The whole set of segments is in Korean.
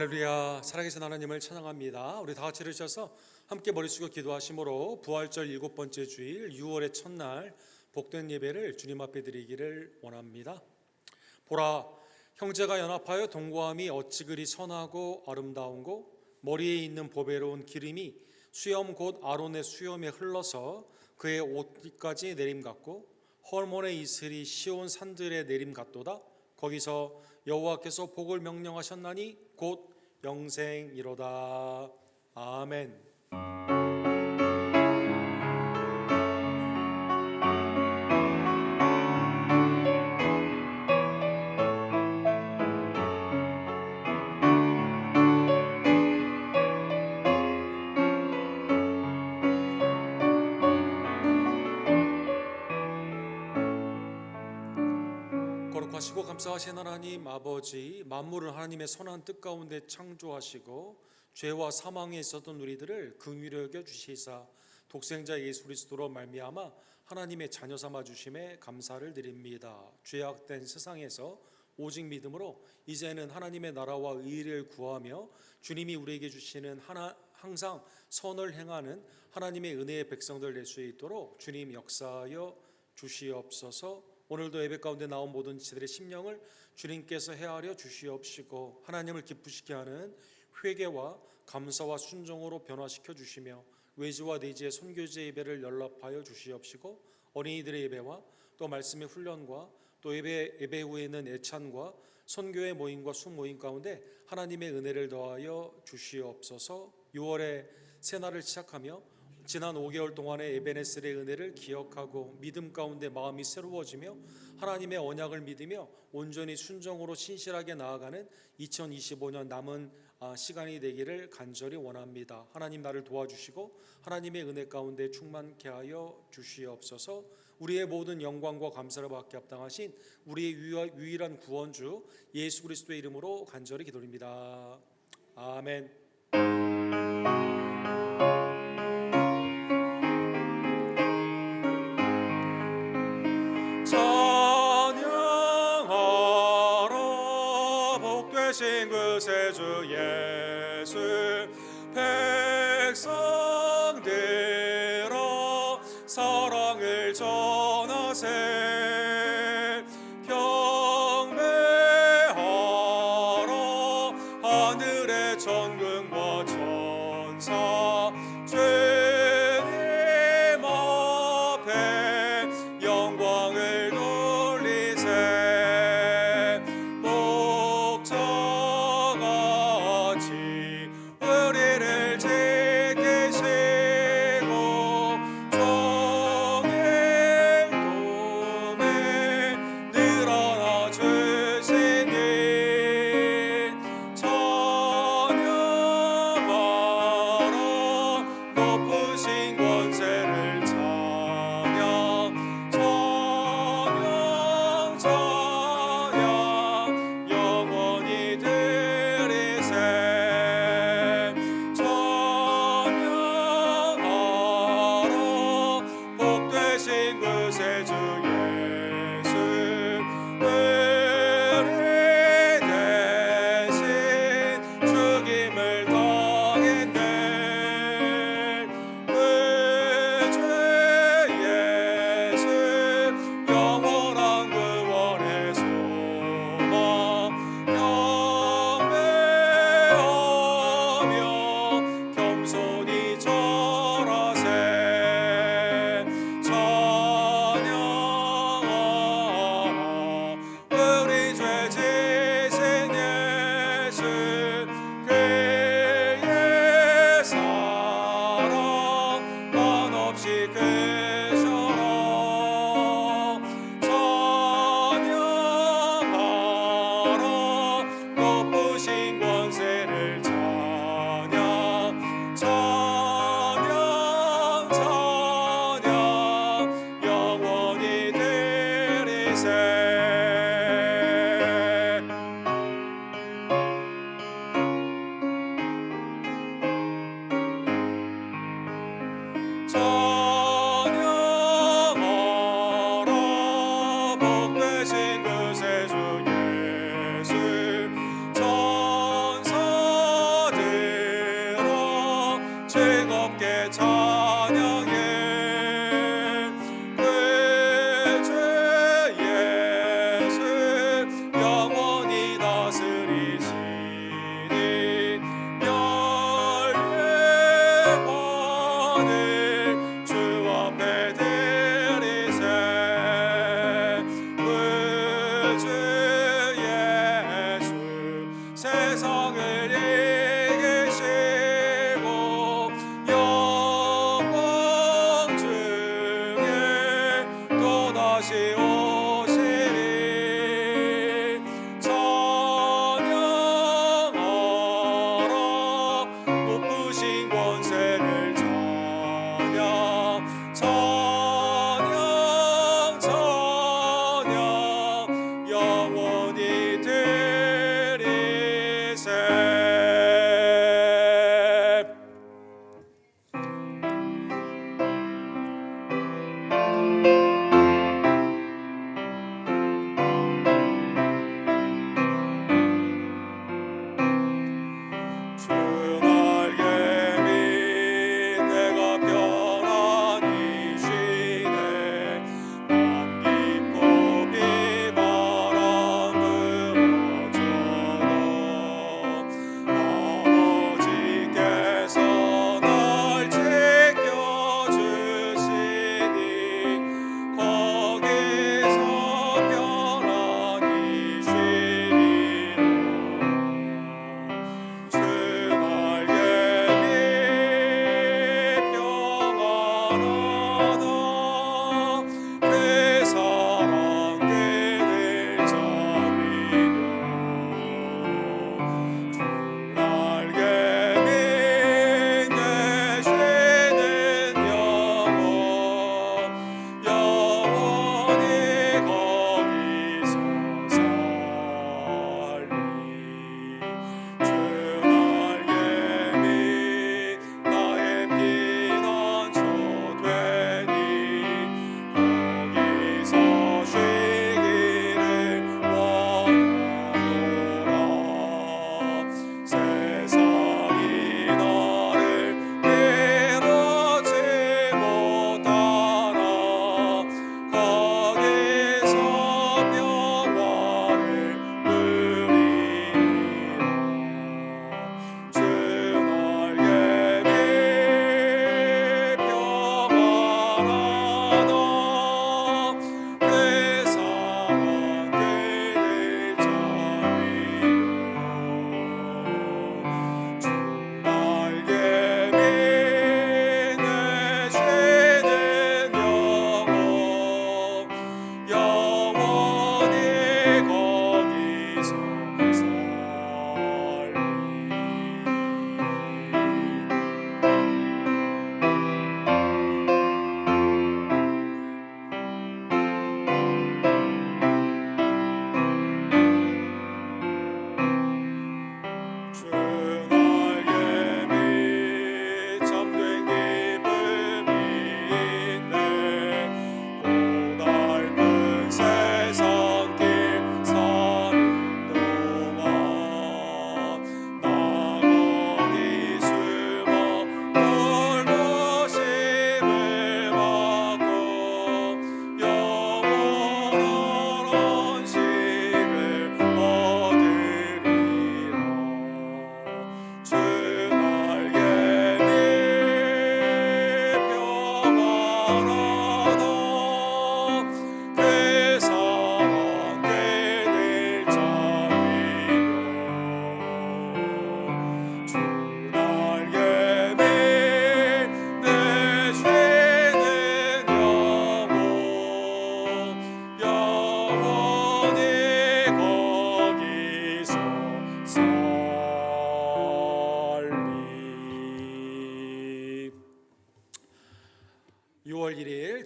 할렐루야. 살아계신 하나님을 찬양합니다. 우리 다 같이 일으셔서 함께 머리 숙여 기도하심으로 부활절 7번째 주일 6월의 첫날 복된 예배를 주님 앞에 드리기를 원합니다. 보라, 형제가 연합하여 동거함이 어찌 그리 선하고 아름다운고, 머리에 있는 보배로운 기름이 수염 곧 아론의 수염에 흘러서 그의 옷까지 내림 같고, 헐몬의 이슬이 시온 산들의 내림 같도다. 거기서 여호와께서 복을 명령하셨나니 곧 영생이로다. 아멘. 거룩하시고 감사하신 하나님 아버지, 만물을 하나님의 선한 뜻 가운데 창조하시고 죄와 사망에 있었던 우리들을 긍휼히 여겨 주시사 독생자 예수 그리스도로 말미암아 하나님의 자녀 삼아 주심에 감사를 드립니다. 죄악된 세상에서 오직 믿음으로 이제는 하나님의 나라와 의를 구하며 주님이 우리에게 주시는 항상 선을 행하는 하나님의 은혜의 백성들 될 수 있도록 주님 역사하여 주시옵소서. 오늘도 예배 가운데 나온 모든 지들의 심령을 주님께서 헤아려 주시옵시고 하나님을 기쁘시게 하는 회개와 감사와 순종으로 변화시켜 주시며 외지와 내지의 선교제 예배를 연락하여 주시옵시고 어린이들의 예배와 또 말씀의 훈련과 또 예배 후에는 애찬과 선교의 모임과 수모임 가운데 하나님의 은혜를 더하여 주시옵소서. 6월의 새날을 시작하며 지난 5개월 동안의 에베네셀의 은혜를 기억하고 믿음 가운데 마음이 새로워지며 하나님의 언약을 믿으며 온전히 순종으로 신실하게 나아가는 2025년 남은 시간이 되기를 간절히 원합니다. 하나님 나를 도와주시고 하나님의 은혜 가운데 충만케 하여 주시옵소서. 우리의 모든 영광과 감사를 받게 합당하신 우리의 유일한 구원주 예수 그리스도의 이름으로 간절히 기도드립니다. 아멘. 찬양하라 복되신 그 세주 예수, 백성들아 사랑을 전하세. 경배하라 하늘의 천군과 천사, 주님 앞에 영광을 돌리세. 복자같이 우리를 지키시고 정행동에 늘어나 주시니 찬양하라 높으신 권세를 찬양 찬양 찬양 영원히 드리세. 찬양하라 복되신 그 세주 예수, 우리 대신 죽임을 당했네. 그 죄 예수 영원한 구원의 소망, 경배하며 겸손히 절하세. 찬양하라 우리 죄 지신 예수, 그의 사랑 한없이 크셔라. 찬양하라 높으신 권세를 찬양 찬양 찬양 영원히 드리세. 찬양하라 복되신 그 세주 예수, 천사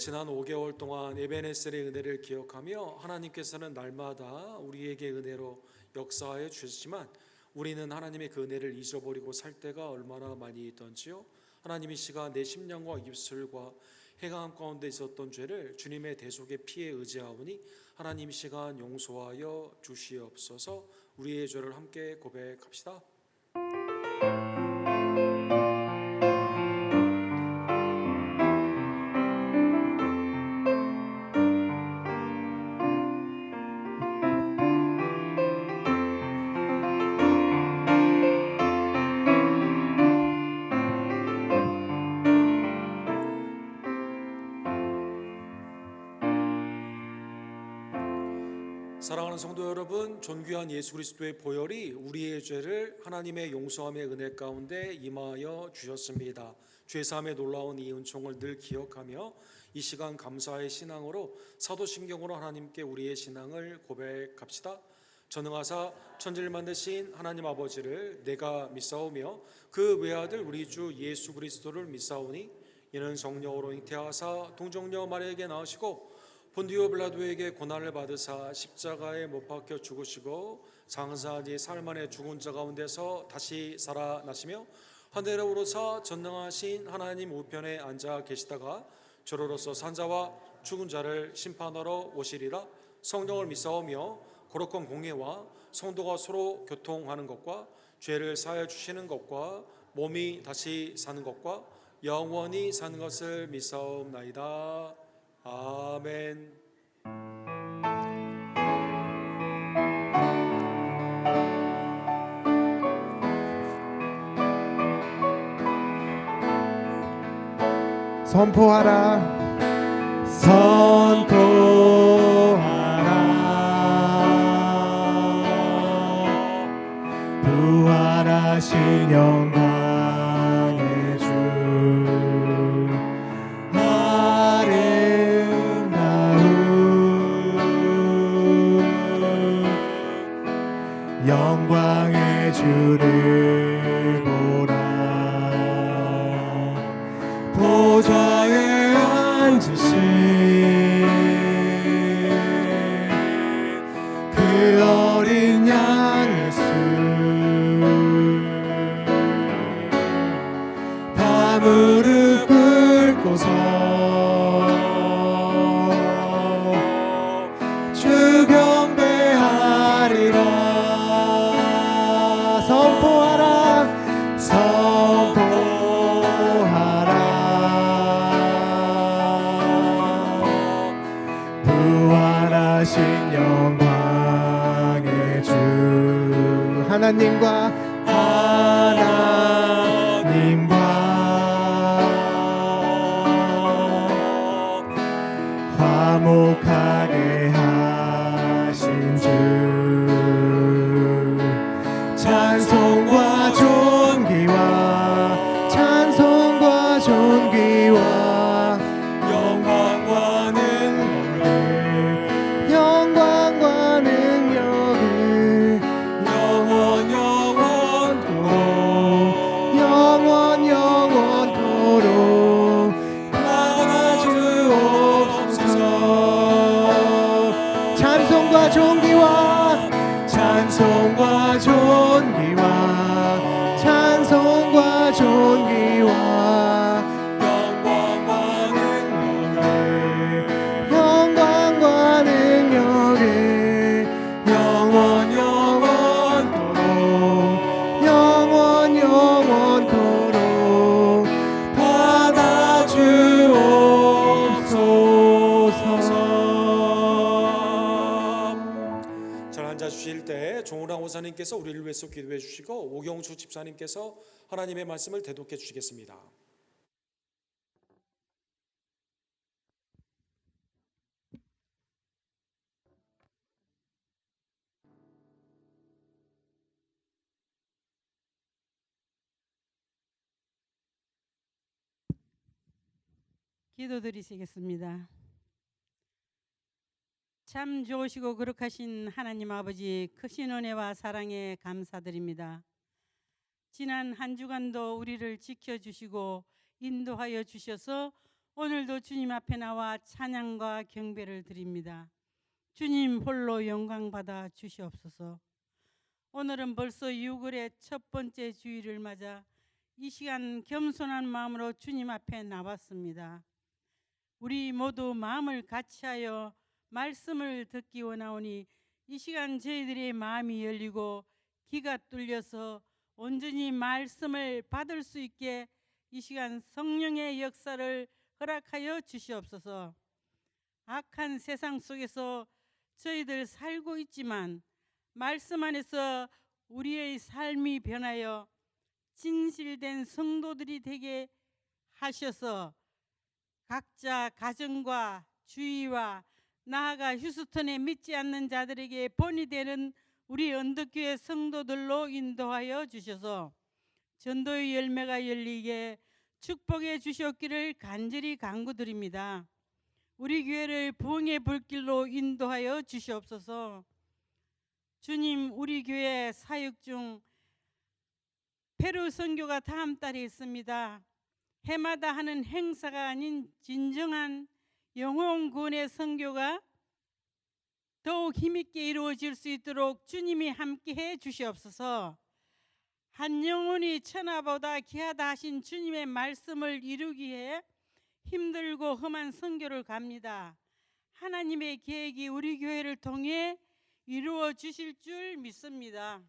지난 5개월 동안 에베네셀의 은혜를 기억하며 하나님께서는 날마다 우리에게 은혜로 역사하여 주셨지만 우리는 하나님의 그 은혜를 잊어버리고 살 때가 얼마나 많이 있던지요. 하나님이 시가 내 심령과 입술과 행함 가운데 있었던 죄를 주님의 대속의 피에 의지하오니 하나님 시간 용서하여 주시옵소서. 우리의 죄를 함께 고백합시다. 사랑하는 성도 여러분, 존귀한 예수 그리스도의 보혈이 우리의 죄를 하나님의 용서함의 은혜 가운데 임하여 주셨습니다. 죄사함의 놀라운 이 은총을 늘 기억하며 이 시간 감사의 신앙으로 사도신경으로 하나님께 우리의 신앙을 고백합시다. 전능하사 천지를 만드신 하나님 아버지를 내가 믿사오며 그 외아들 우리 주 예수 그리스도를 믿사오니 이는 성령으로 잉태하사 동정녀 마리아에게 나으시고 본디오 빌라도에게 고난을 받으사 십자가에 못 박혀 죽으시고 장사한 지 사흘 만에 죽은 자 가운데서 다시 살아나시며 하늘에 오르사 전능하신 하나님 우편에 앉아 계시다가 저로로서 산자와 죽은 자를 심판하러 오시리라. 성령을 믿사오며 거룩한 공예와 성도가 서로 교통하는 것과 죄를 사하여 주시는 것과 몸이 다시 사는 것과 영원히 사는 것을 믿사옵나이다. 아멘. 선포하라, 선포하라. 부활하신 영광의 주 아름다운 영광의 주를 보라. 보좌에 앉으신 그 어린 양 예수 다 무릎 꿇고서 주 경배하리라. 선포하라, 부활하신 영광의 주 하나님과 화목하게 하신 주 찬송과 존귀와 찬송과 존귀와 영광과 능력을 영광과 능력을 영원 영원토록 영원 영원토록 받아주옵소서. 찬송과 존귀와 찬송과 존귀와 찬송과 존귀와 영광과 능력을 영광과 능력을 영원 영원토록 영원 영원토록 받아주옵소서. 잘 앉아주실 때 종우랑 호사님께서 우리를 위해서 기도해 주시고 오경수 집사님께서 하나님의 말씀을 대독해 주시겠습니다. 기도드리시겠습니다. 참 좋으시고 거룩하신 하나님 아버지 크신 은혜와 사랑에 감사드립니다. 지난 한 주간도 우리를 지켜주시고 인도하여 주셔서 오늘도 주님 앞에 나와 찬양과 경배를 드립니다. 주님 홀로 영광 받아 주시옵소서. 오늘은 벌써 6월의 첫 번째 주일을 맞아 이 시간 겸손한 마음으로 주님 앞에 나왔습니다. 우리 모두 마음을 같이하여 말씀을 듣기 원하오니 이 시간 저희들의 마음이 열리고 귀가 뚫려서 온전히 말씀을 받을 수 있게 이 시간 성령의 역사를 허락하여 주시옵소서. 악한 세상 속에서 저희들 살고 있지만 말씀 안에서 우리의 삶이 변하여 진실된 성도들이 되게 하셔서 각자 가정과 주위와 나아가 휴스턴에 믿지 않는 자들에게 본이 되는 우리 언덕교회 성도들로 인도하여 주셔서 전도의 열매가 열리게 축복해 주셨기를 간절히 간구드립니다. 우리 교회를 부흥의 불길로 인도하여 주시옵소서. 주님, 우리 교회 사역 중 페루 선교가 다음 달에 있습니다. 해마다 하는 행사가 아닌 진정한 영혼 구원의 선교가 더욱 힘있게 이루어질 수 있도록 주님이 함께해 주시옵소서. 한 영혼이 천하보다 귀하다 하신 주님의 말씀을 이루기 위해 힘들고 험한 선교를 갑니다. 하나님의 계획이 우리 교회를 통해 이루어 주실 줄 믿습니다.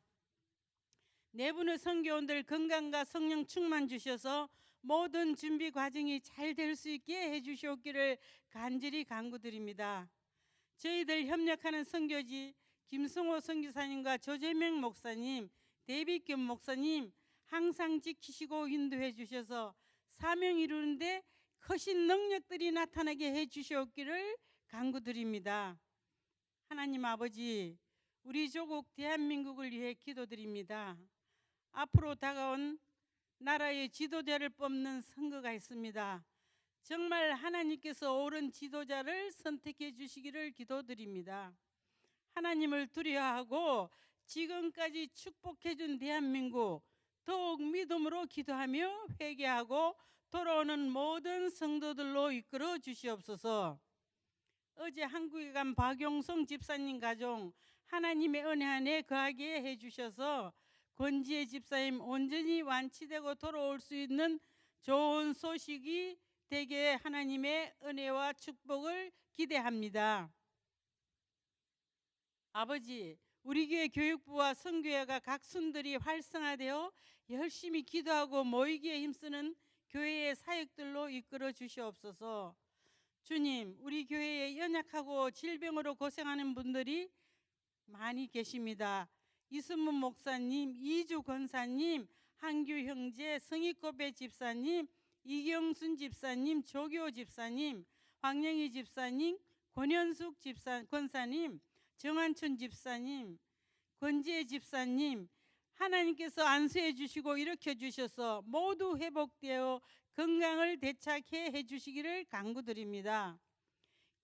네 분의 선교원들 건강과 성령 충만 주셔서 모든 준비 과정이 잘 될 수 있게 해주시옵기를 간절히 간구드립니다. 저희들 협력하는 선교지 김성호 선교사님과 조재명 목사님, 데이비겸 목사님 항상 지키시고 인도해 주셔서 사명 이루는데 크신 능력들이 나타나게 해 주시옵기를 간구드립니다. 하나님 아버지, 우리 조국 대한민국을 위해 기도드립니다. 앞으로 다가온 나라의 지도자를 뽑는 선거가 있습니다. 정말 하나님께서 옳은 지도자를 선택해 주시기를 기도드립니다. 하나님을 두려워하고 지금까지 축복해 준 대한민국 더욱 믿음으로 기도하며 회개하고 돌아오는 모든 성도들로 이끌어 주시옵소서. 어제 한국에 간 박용성 집사님 가정 하나님의 은혜 안에 거하게 해주셔서 권지혜 집사님 온전히 완치되고 돌아올 수 있는 좋은 소식이 되게 하나님의 은혜와 축복을 기대합니다. 아버지, 우리 교회 교육부와 선교회가 각 순들이 활성화되어 열심히 기도하고 모이기에 힘쓰는 교회의 사역들로 이끌어 주시옵소서. 주님, 우리 교회에 연약하고 질병으로 고생하는 분들이 많이 계십니다. 이순문 목사님, 이주 권사님, 한규 형제, 성익고배 집사님, 이경순 집사님, 조교 집사님, 황영희 집사님, 권현숙 권사님, 정한춘 집사님, 권지혜 집사님, 하나님께서 안수해 주시고 일으켜 주셔서 모두 회복되어 건강을 되찾게 해주시기를 간구드립니다.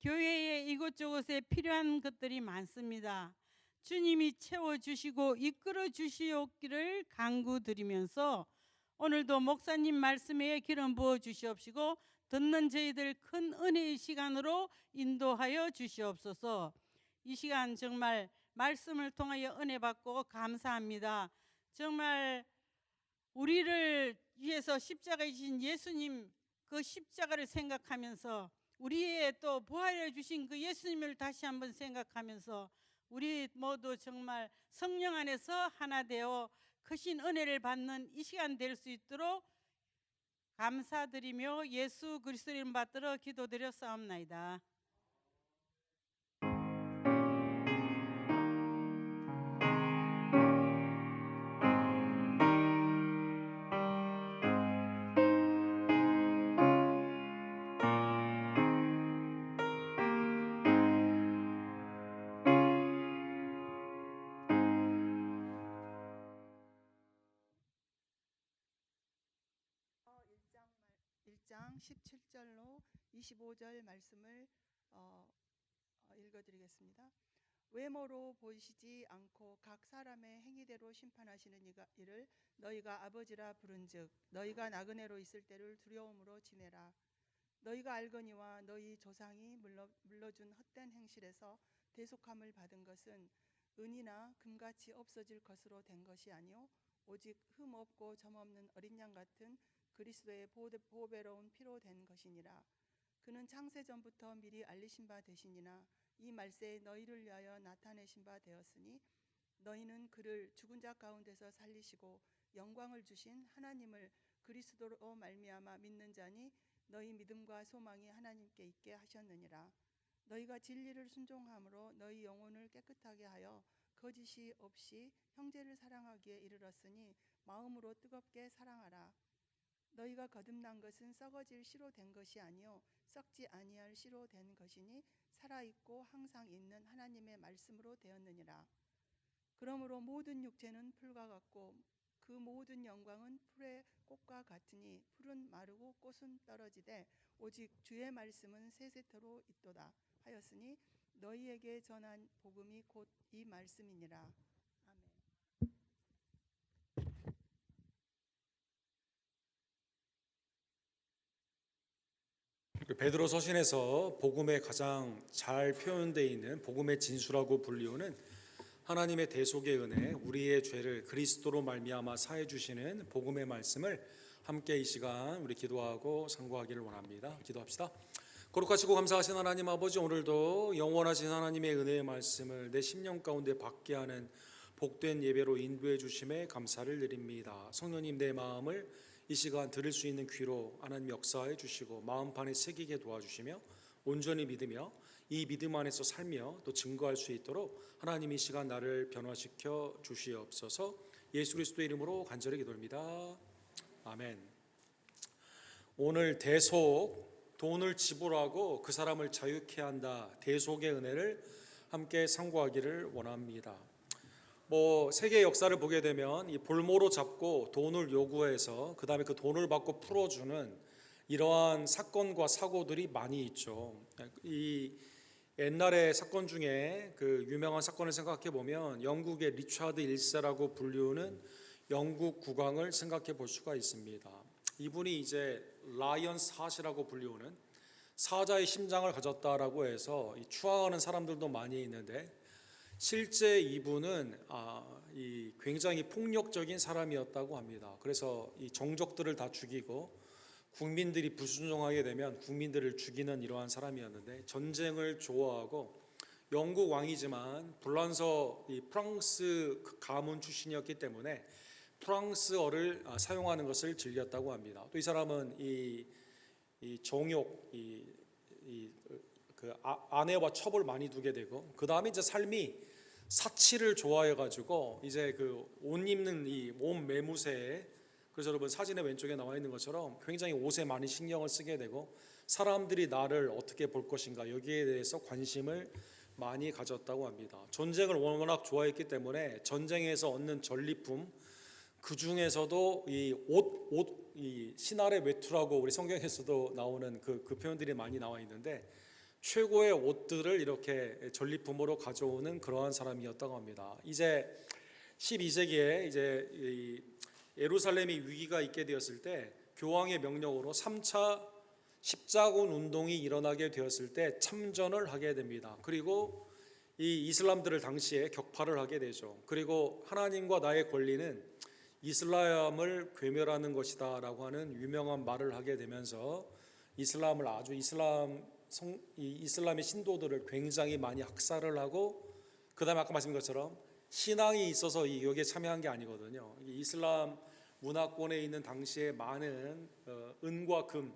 교회에 이곳저곳에 필요한 것들이 많습니다. 주님이 채워주시고 이끌어 주시옵기를 간구드리면서 오늘도 목사님 말씀에 기름 부어 주시옵시고 듣는 저희들 큰 은혜의 시간으로 인도하여 주시옵소서. 이 시간 정말 말씀을 통하여 은혜 받고 감사합니다. 정말 우리를 위해서 십자가에 지신 예수님 그 십자가를 생각하면서 우리의 또 부활해 주신 그 예수님을 다시 한번 생각하면서 우리 모두 정말 성령 안에서 하나 되어 크신 은혜를 받는 이 시간 될 수 있도록 감사드리며 예수 그리스도 이름 받들어 기도드렸사옵나이다. 어, 1장 17절로 25절 말씀을 읽어드리겠습니다. 외모로 보이시지 않고 각 사람의 행위대로 심판하시는 이를 너희가 아버지라 부른즉 너희가 나그네로 있을 때를 두려움으로 지내라. 너희가 알거니와 너희 조상이 물러준 헛된 행실에서 대속함을 받은 것은 은이나 금같이 없어질 것으로 된 것이 아니요 오직 흠 없고 점 없는 어린 양 같은 그리스도의 보배로운 피로 된 것이니라. 그는 창세 전부터 미리 알리신 바 되시니나 이 말세에 너희를 위하여 나타내신 바 되었으니 너희는 그를 죽은 자 가운데서 살리시고 영광을 주신 하나님을 그리스도로 말미암아 믿는 자니 너희 믿음과 소망이 하나님께 있게 하셨느니라. 너희가 진리를 순종함으로 너희 영혼을 깨끗하게 하여 거짓이 없이 형제를 사랑하기에 이르렀으니 마음으로 뜨겁게 사랑하라. 너희가 거듭난 것은 썩어질 씨로 된 것이 아니요 썩지 아니할 씨로 된 것이니 살아있고 항상 있는 하나님의 말씀으로 되었느니라. 그러므로 모든 육체는 풀과 같고 그 모든 영광은 풀의 꽃과 같으니 풀은 마르고 꽃은 떨어지되 오직 주의 말씀은 세세토록 있도다 하였으니 너희에게 전한 복음이 곧 이 말씀이니라. 아멘. 베드로 서신에서 복음에 가장 잘 표현되어 있는 복음의 진수라고 불리우는 하나님의 대속의 은혜, 우리의 죄를 그리스도로 말미암아 사해 주시는 복음의 말씀을 함께 이 시간 우리 기도하고 상고하기를 원합니다. 기도합시다. 거룩하시고 감사하신 하나님 아버지, 오늘도 영원하신 하나님의 은혜의 말씀을 내 심령 가운데 받게 하는 복된 예배로 인도해 주심에 감사를 드립니다. 성령님, 내 마음을 이 시간 들을 수 있는 귀로 하나님 역사해 주시고 마음판에 새기게 도와주시며 온전히 믿으며 이 믿음 안에서 살며 또 증거할 수 있도록 하나님 이 시간 나를 변화시켜 주시옵소서. 예수 그리스도의 이름으로 간절히 기도합니다. 아멘. 오늘 대속, 돈을 지불하고 그 사람을 자유케 한다, 대속의 은혜를 함께 상고하기를 원합니다. 세계 역사를 보게 되면 이 볼모로 잡고 돈을 요구해서 그 다음에 그 돈을 받고 풀어주는 이러한 사건과 사고들이 많이 있죠. 이 옛날의 사건 중에 그 유명한 사건을 생각해 보면 영국의 리차드 1세라고 불리우는 영국 국왕을 생각해 볼 수가 있습니다. 이분이 이제 라이언스 하시라고 불리우는 사자의 심장을 가졌다라고 해서 추앙하는 사람들도 많이 있는데, 실제 이분은 굉장히 폭력적인 사람이었다고 합니다. 그래서 이 정족들을 다 죽이고 국민들이 불순종하게 되면 국민들을 죽이는 이러한 사람이었는데, 전쟁을 좋아하고 영국 왕이지만 불란서 프랑스 가문 출신이었기 때문에 프랑스어를 사용하는 것을 즐겼다고 합니다. 또 이 사람은 이 정욕, 그 아내와 첩을 많이 두게 되고, 그 다음에 이제 삶이 사치를 좋아해가지고 이제 그 옷 입는 이 몸 매무새에, 그래서 여러분 사진의 왼쪽에 나와 있는 것처럼 굉장히 옷에 많이 신경을 쓰게 되고 사람들이 나를 어떻게 볼 것인가 여기에 대해서 관심을 많이 가졌다고 합니다. 전쟁을 워낙 좋아했기 때문에 전쟁에서 얻는 전리품, 그 중에서도 이 신할의 외투라고 우리 성경에서도 나오는 그 표현들이 많이 나와 있는데, 최고의 옷들을 이렇게 전리품으로 가져오는 그러한 사람이었다고 합니다. 이제 12세기에 이제 이 예루살렘이 위기가 있게 되었을 때 교황의 명령으로 3차 십자군 운동이 일어나게 되었을 때 참전을 하게 됩니다. 그리고 이 이슬람들을 당시에 격파를 하게 되죠. 그리고 하나님과 나의 권리는 이슬람을 괴멸하는 것이다 라고 하는 유명한 말을 하게 되면서 이슬람을 이슬람의 신도들을 굉장히 많이 학살을 하고, 그 다음에 아까 말씀드린 것처럼 신앙이 있어서 여기에 참여한 게 아니거든요. 이슬람 문화권에 있는 당시에 많은 은과 금,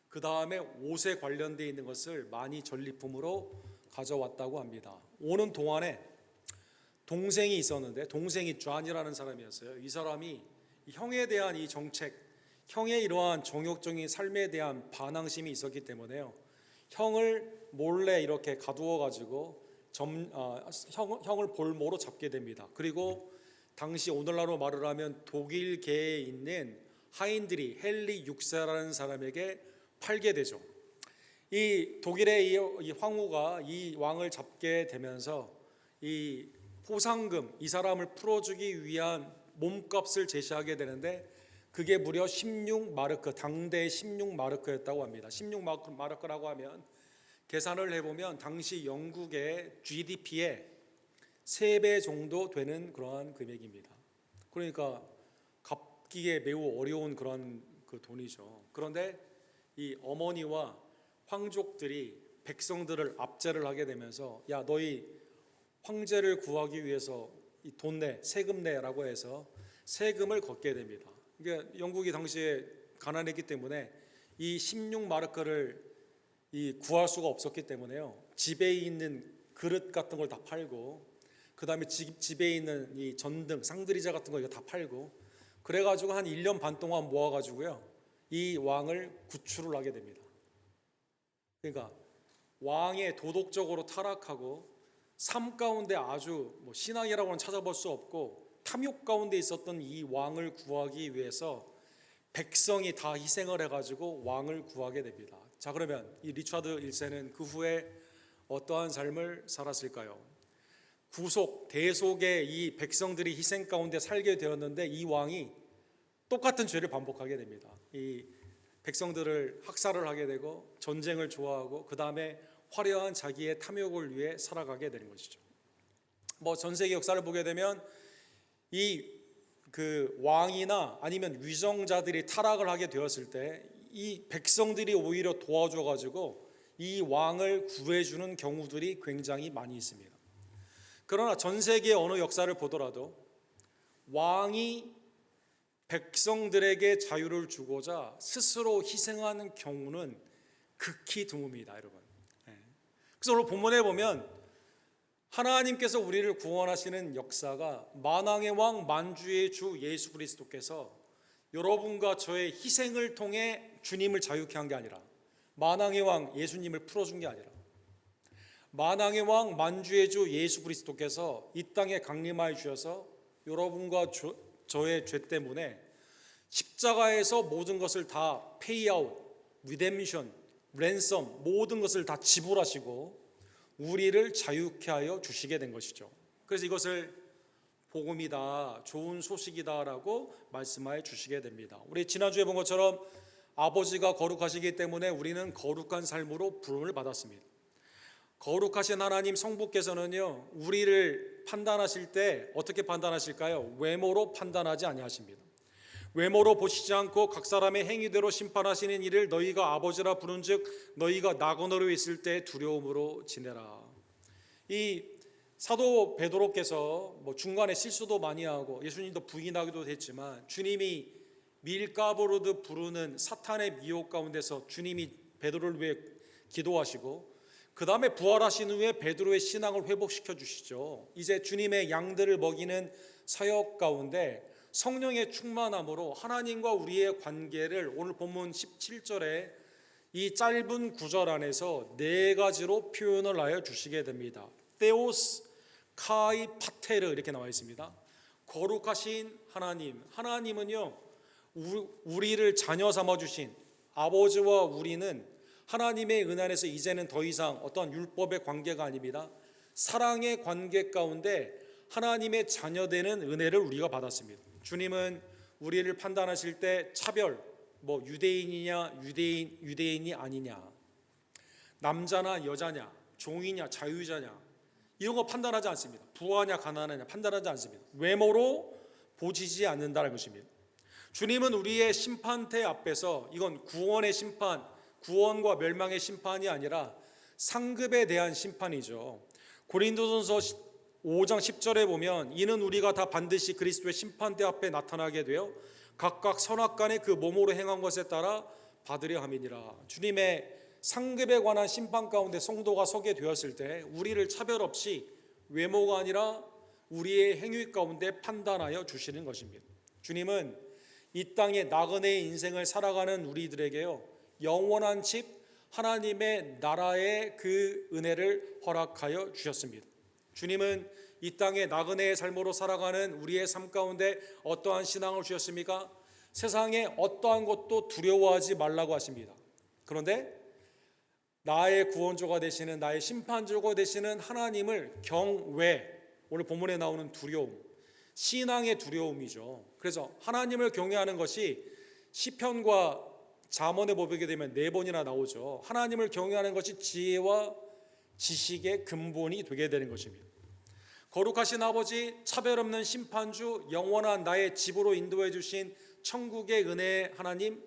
그 다음에 옷에 관련되어 있는 것을 많이 전리품으로 가져왔다고 합니다. 오는 동안에 동생이 있었는데, 동생이 존이라는 사람이었어요. 이 사람이 형에 대한 이 정책, 형의 이러한 정욕적인 삶에 대한 반항심이 있었기 때문에요, 형을 몰래 이렇게 가두어 가지고 형을 볼모로 잡게 됩니다. 그리고 당시 오늘날로 말을 하면 독일계에 있는 하인들이 헨리 6세라는 사람에게 팔게 되죠. 이 독일의 이 황후가 이 왕을 잡게 되면서 이 포상금, 이 사람을 풀어주기 위한 몸값을 제시하게 되는데, 그게 무려 16마르크, 당대 16마르크였다고 합니다. 16마르크라고 하면 계산을 해보면 당시 영국의 GDP의 3배 정도 되는 그러한 금액입니다. 그러니까 갚기에 매우 어려운 그런 그 돈이죠. 그런데 이 어머니와 황족들이 백성들을 압제를 하게 되면서 야, 너희 황제를 구하기 위해서 이 돈 내, 세금 내라고 해서 세금을 걷게 됩니다. 그러니까 영국이 당시에 가난했기 때문에 이 16마르크를 구할 수가 없었기 때문에요. 집에 있는 그릇 같은 걸 다 팔고, 그 다음에 집에 있는 이 전등, 상드리자 같은 거 이거 다 팔고, 그래가지고 한 1년 반 동안 모아가지고요, 이 왕을 구출을 하게 됩니다. 그러니까 왕의 도덕적으로 타락하고 삶 가운데 아주 신앙이라고는 찾아볼 수 없고 탐욕 가운데 있었던 이 왕을 구하기 위해서 백성이 다 희생을 해가지고 왕을 구하게 됩니다. 자, 그러면 이 리차드 1세는 그 후에 어떠한 삶을 살았을까요? 대속의 이 백성들이 희생 가운데 살게 되었는데 이 왕이 똑같은 죄를 반복하게 됩니다. 이 백성들을 학살을 하게 되고 전쟁을 좋아하고 그 다음에 화려한 자기의 탐욕을 위해 살아가게 되는 것이죠. 전 세계 역사를 보게 되면 그 왕이나 아니면 위정자들이 타락을 하게 되었을 때 이 백성들이 오히려 도와줘 가지고 이 왕을 구해주는 경우들이 굉장히 많이 있습니다. 그러나 전 세계 어느 역사를 보더라도 왕이 백성들에게 자유를 주고자 스스로 희생하는 경우는 극히 드뭅니다, 여러분. 그래서 오늘 본문에 보면 하나님께서 우리를 구원하시는 역사가 만왕의 왕 만주의 주 예수 그리스도께서 여러분과 저의 희생을 통해 주님을 자유케 한 게 아니라, 만왕의 왕 예수님을 풀어준 게 아니라, 만왕의 왕 만주의 주 예수 그리스도께서 이 땅에 강림하여 주셔서 여러분과 저의 죄 때문에 십자가에서 모든 것을 다 페이아웃, 리뎀션, 랜섬, 모든 것을 다 지불하시고 우리를 자유케 하여 주시게 된 것이죠. 그래서 이것을 복음이다, 좋은 소식이다라고 말씀하여 주시게 됩니다. 우리 지난주에 본 것처럼 아버지가 거룩하시기 때문에 우리는 거룩한 삶으로 부름을 받았습니다. 거룩하신 하나님 성부께서는요, 우리를 판단하실 때 어떻게 판단하실까요? 외모로 판단하지 아니하십니다. 외모로 보시지 않고 각 사람의 행위대로 심판하시는 이를 너희가 아버지라 부른즉 너희가 낙원으로 있을 때 두려움으로 지내라. 이 사도 베드로께서 중간에 실수도 많이 하고 예수님도 부인하기도 했지만 주님이 밀가부르드 부르는 사탄의 미혹 가운데서 주님이 베드로를 위해 기도하시고 그 다음에 부활하신 후에 베드로의 신앙을 회복시켜 주시죠. 이제 주님의 양들을 먹이는 사역 가운데 성령의 충만함으로 하나님과 우리의 관계를 오늘 본문 17절에 이 짧은 구절 안에서 4가지로 표현을 하여 주시게 됩니다. 테오스, 카이, 파테르 이렇게 나와 있습니다. 거룩하신 하나님, 하나님은요 우리를 자녀 삼아 주신 아버지와 우리는 하나님의 은혜 안에서 이제는 더 이상 어떤 율법의 관계가 아닙니다. 사랑의 관계 가운데 하나님의 자녀되는 은혜를 우리가 받았습니다. 주님은 우리를 판단하실 때 차별, 유대인이냐 유대인이 아니냐, 남자나 여자냐, 종이냐 자유자냐 이런 거 판단하지 않습니다. 부하냐 가난하냐 판단하지 않습니다. 외모로 보시지 않는다는 것입니다. 주님은 우리의 심판대 앞에서 이건 구원의 심판, 구원과 멸망의 심판이 아니라 상급에 대한 심판이죠. 고린도전서 5장 10절에 보면 이는 우리가 다 반드시 그리스도의 심판대 앞에 나타나게 되어 각각 선악간에 그 몸으로 행한 것에 따라 받으려 함이니라. 주님의 상급에 관한 심판 가운데 성도가 서게 되었을 때 우리를 차별 없이 외모가 아니라 우리의 행위 가운데 판단하여 주시는 것입니다. 주님은 이 땅에 나그네의 인생을 살아가는 우리들에게요 영원한 집 하나님의 나라의 그 은혜를 허락하여 주셨습니다. 주님은 이 땅에 나그네의 삶으로 살아가는 우리의 삶 가운데 어떠한 신앙을 주셨습니까? 세상에 어떠한 것도 두려워하지 말라고 하십니다. 그런데 나의 구원자가 되시는, 나의 심판자가 되시는 하나님을 경외, 오늘 본문에 나오는 두려움, 신앙의 두려움이죠. 그래서 하나님을 경외하는 것이 시편과 잠언에 보게 되면 4번이나 나오죠. 하나님을 경외하는 것이 지혜와 지식의 근본이 되게 되는 것입니다. 거룩하신 아버지, 차별 없는 심판주, 영원한 나의 집으로 인도해 주신 천국의 은혜의 하나님,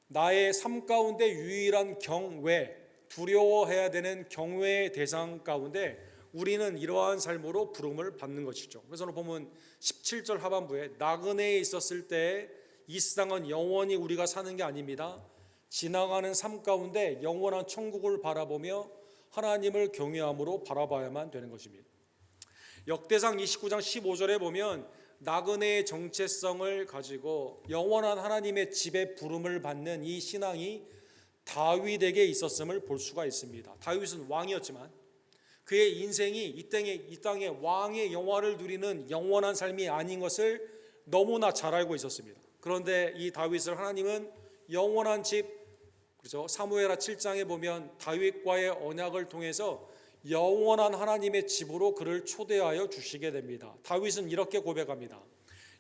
나의 삶 가운데 유일한 경외, 두려워해야 되는 경외의 대상 가운데 우리는 이러한 삶으로 부름을 받는 것이죠. 그래서 오늘 보면 17절 하반부에 나그네에 있었을 때 이 세상은 영원히 우리가 사는 게 아닙니다. 지나가는 삶 가운데 영원한 천국을 바라보며 하나님을 경외함으로 바라봐야만 되는 것입니다. 역대상 29장 15절에 보면 나그네의 정체성을 가지고 영원한 하나님의 집에 부름을 받는 이 신앙이 다윗에게 있었음을 볼 수가 있습니다. 다윗은 왕이었지만 그의 인생이 이 땅에 왕의 영화를 누리는 영원한 삶이 아닌 것을 너무나 잘 알고 있었습니다. 그런데 이 다윗을 하나님은 영원한 집, 그렇죠? 사무엘하 7장에 보면 다윗과의 언약을 통해서 영원한 하나님의 집으로 그를 초대하여 주시게 됩니다. 다윗은 이렇게 고백합니다.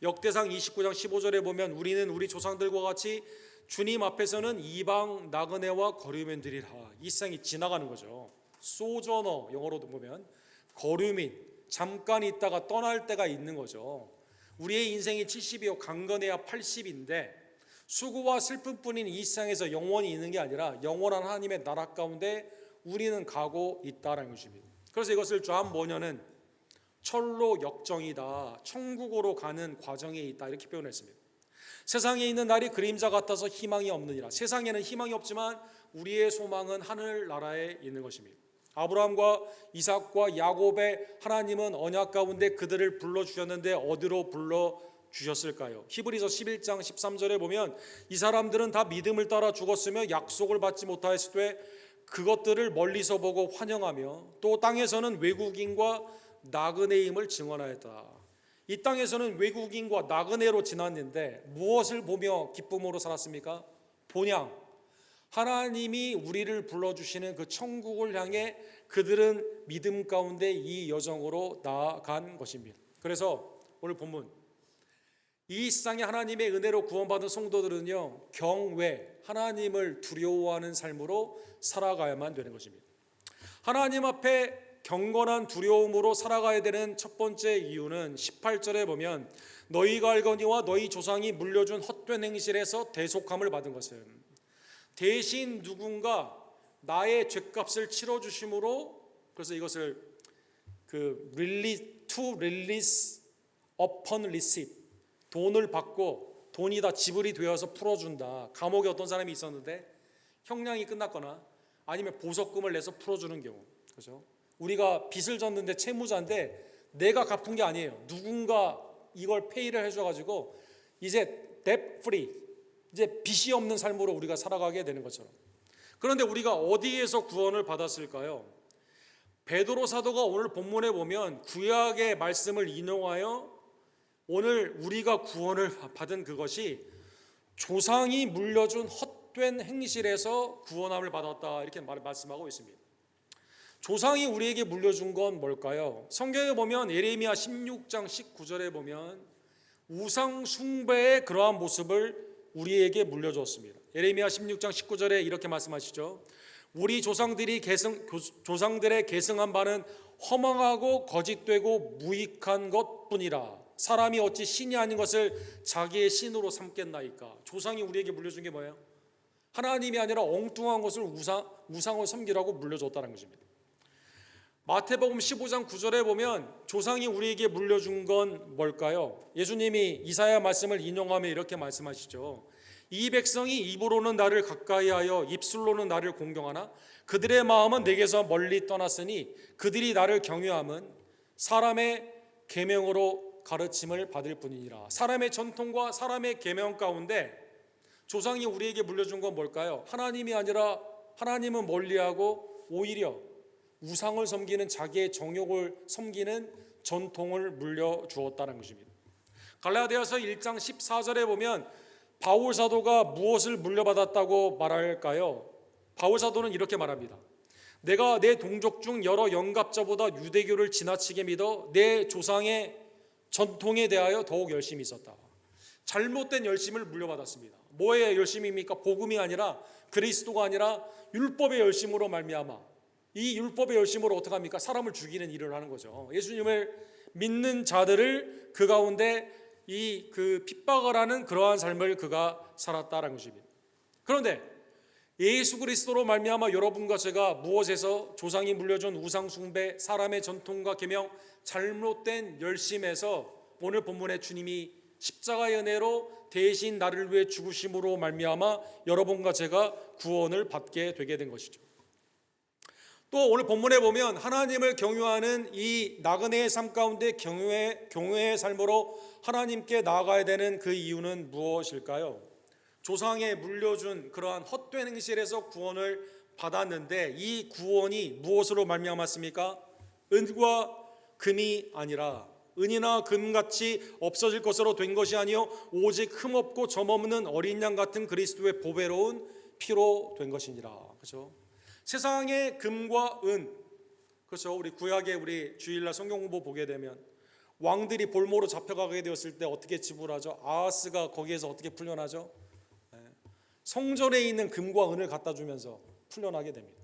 역대상 29장 15절에 보면 우리는 우리 조상들과 같이 주님 앞에서는 이방 나그네와 거류민들이라. 이 세상이 지나가는 거죠. 소저너, 영어로도 보면 거류민, 잠깐 있다가 떠날 때가 있는 거죠. 우리의 인생이 70이요 강건해야 80인데 수고와 슬픔뿐인 이 세상에서 영원히 있는 게 아니라 영원한 하나님의 나라 가운데 우리는 가고 있다라는 것입니다. 그래서 이것을 존 모녀는 철로 역정이다, 천국으로 가는 과정에 있다 이렇게 표현했습니다. 세상에 있는 날이 그림자 같아서 희망이 없느니라. 세상에는 희망이 없지만 우리의 소망은 하늘나라에 있는 것입니다. 아브라함과 이삭과 야곱의 하나님은 언약 가운데 그들을 불러주셨는데 어디로 불러주셨을까요? 히브리서 11장 13절에 보면 이 사람들은 다 믿음을 따라 죽었으며 약속을 받지 못하였을 때 그것들을 멀리서 보고 환영하며 또 땅에서는 외국인과 나그네임을 증언하였다. 이 땅에서는 외국인과 나그네로 지났는데 무엇을 보며 기쁨으로 살았습니까? 본향, 하나님이 우리를 불러주시는 그 천국을 향해 그들은 믿음 가운데 이 여정으로 나아간 것입니다. 그래서 오늘 본문 이 세상에 하나님의 은혜로 구원받은 성도들은요 경외, 하나님을 두려워하는 삶으로 살아가야만 되는 것입니다. 하나님 앞에 경건한 두려움으로 살아가야 되는 첫 번째 이유는 18절에 보면 너희가 알거니와 너희 조상이 물려준 헛된 행실에서 대속함을 받은 것은 대신 누군가 나의 죄값을 치러주심으로, 그래서 이것을 release upon receipt, 돈을 받고 돈이 다 지불이 되어서 풀어준다. 감옥에 어떤 사람이 있었는데 형량이 끝났거나 아니면 보석금을 내서 풀어주는 경우, 그렇죠? 우리가 빚을 졌는데 채무자인데 내가 갚은 게 아니에요. 누군가 이걸 페이를 해줘가지고 이제 debt free, 이제 빚이 없는 삶으로 우리가 살아가게 되는 것처럼. 그런데 우리가 어디에서 구원을 받았을까요? 베드로 사도가 오늘 본문에 보면 구약의 말씀을 인용하여 오늘 우리가 구원을 받은 그것이 조상이 물려준 헛된 행실에서 구원함을 받았다 이렇게 말씀하고 있습니다. 조상이 우리에게 물려준 건 뭘까요? 성경에 보면 예레미야 16장 19절에 보면 우상 숭배의 그러한 모습을 우리에게 물려주었습니다. 예레미야 16장 19절에 이렇게 말씀하시죠. 우리 조상들의 계승한 바는 허망하고 거짓되고 무익한 것뿐이라. 사람이 어찌 신이 아닌 것을 자기의 신으로 삼겠나이까. 조상이 우리에게 물려준 게 뭐예요? 하나님이 아니라 엉뚱한 것을 우상을 섬기라고 물려줬다는 것입니다. 마태복음 15장 9절에 보면 조상이 우리에게 물려준 건 뭘까요? 예수님이 이사야 말씀을 인용하며 이렇게 말씀하시죠. 이 백성이 입으로는 나를 가까이하여 입술로는 나를 공경하나 그들의 마음은 내게서 멀리 떠났으니 그들이 나를 경외함은 사람의 계명으로 가르침을 받을 뿐이니라. 사람의 전통과 사람의 계명 가운데 조상이 우리에게 물려준 건 뭘까요? 하나님이 아니라 하나님은 멀리하고 오히려 우상을 섬기는 자기의 정욕을 섬기는 전통을 물려주었다는 것입니다. 갈라디아서 1장 14절에 보면 바울 사도가 무엇을 물려받았다고 말할까요? 바울 사도는 이렇게 말합니다. 내가 내 동족 중 여러 영갑자보다 유대교를 지나치게 믿어 내 조상의 전통에 대하여 더욱 열심히 있었다. 잘못된 열심을 물려받았습니다. 뭐의 열심입니까? 복음이 아니라, 그리스도가 아니라 율법의 열심으로 말미암아, 이 율법의 열심으로 어떻게 합니까? 사람을 죽이는 일을 하는 거죠. 예수님을 믿는 자들을 그 가운데 그 핍박을 하는 그러한 삶을 그가 살았다라는 것입니다. 그런데 예수 그리스도로 말미암아 여러분과 제가 무엇에서, 조상이 물려준 우상 숭배, 사람의 전통과 계명, 잘못된 열심에서 오늘 본문에 주님이 십자가의 은혜로 대신 나를 위해 죽으심으로 말미암아 여러분과 제가 구원을 받게 되게 된 것이죠. 또 오늘 본문에 보면 하나님을 경유하는 이 나그네의 삶 가운데 경외의 삶으로 하나님께 나아가야 되는 그 이유는 무엇일까요? 조상에 물려준 그러한 헛된 행실에서 구원을 받았는데, 이 구원이 무엇으로 말미암았습니까? 은과 금이 아니라, 은이나 금같이 없어질 것으로 된 것이 아니요 오직 흠없고 점없는 어린 양 같은 그리스도의 보배로운 피로 된 것이니라. 그렇죠? 세상의 금과 은, 그렇죠? 우리 구약에 우리 주일날 성경 공부 보게 되면 왕들이 볼모로 잡혀가게 되었을 때 어떻게 지불하죠? 아하스가 거기에서 어떻게 풀려나죠? 성전에 있는 금과 은을 갖다 주면서 풀려나게 됩니다.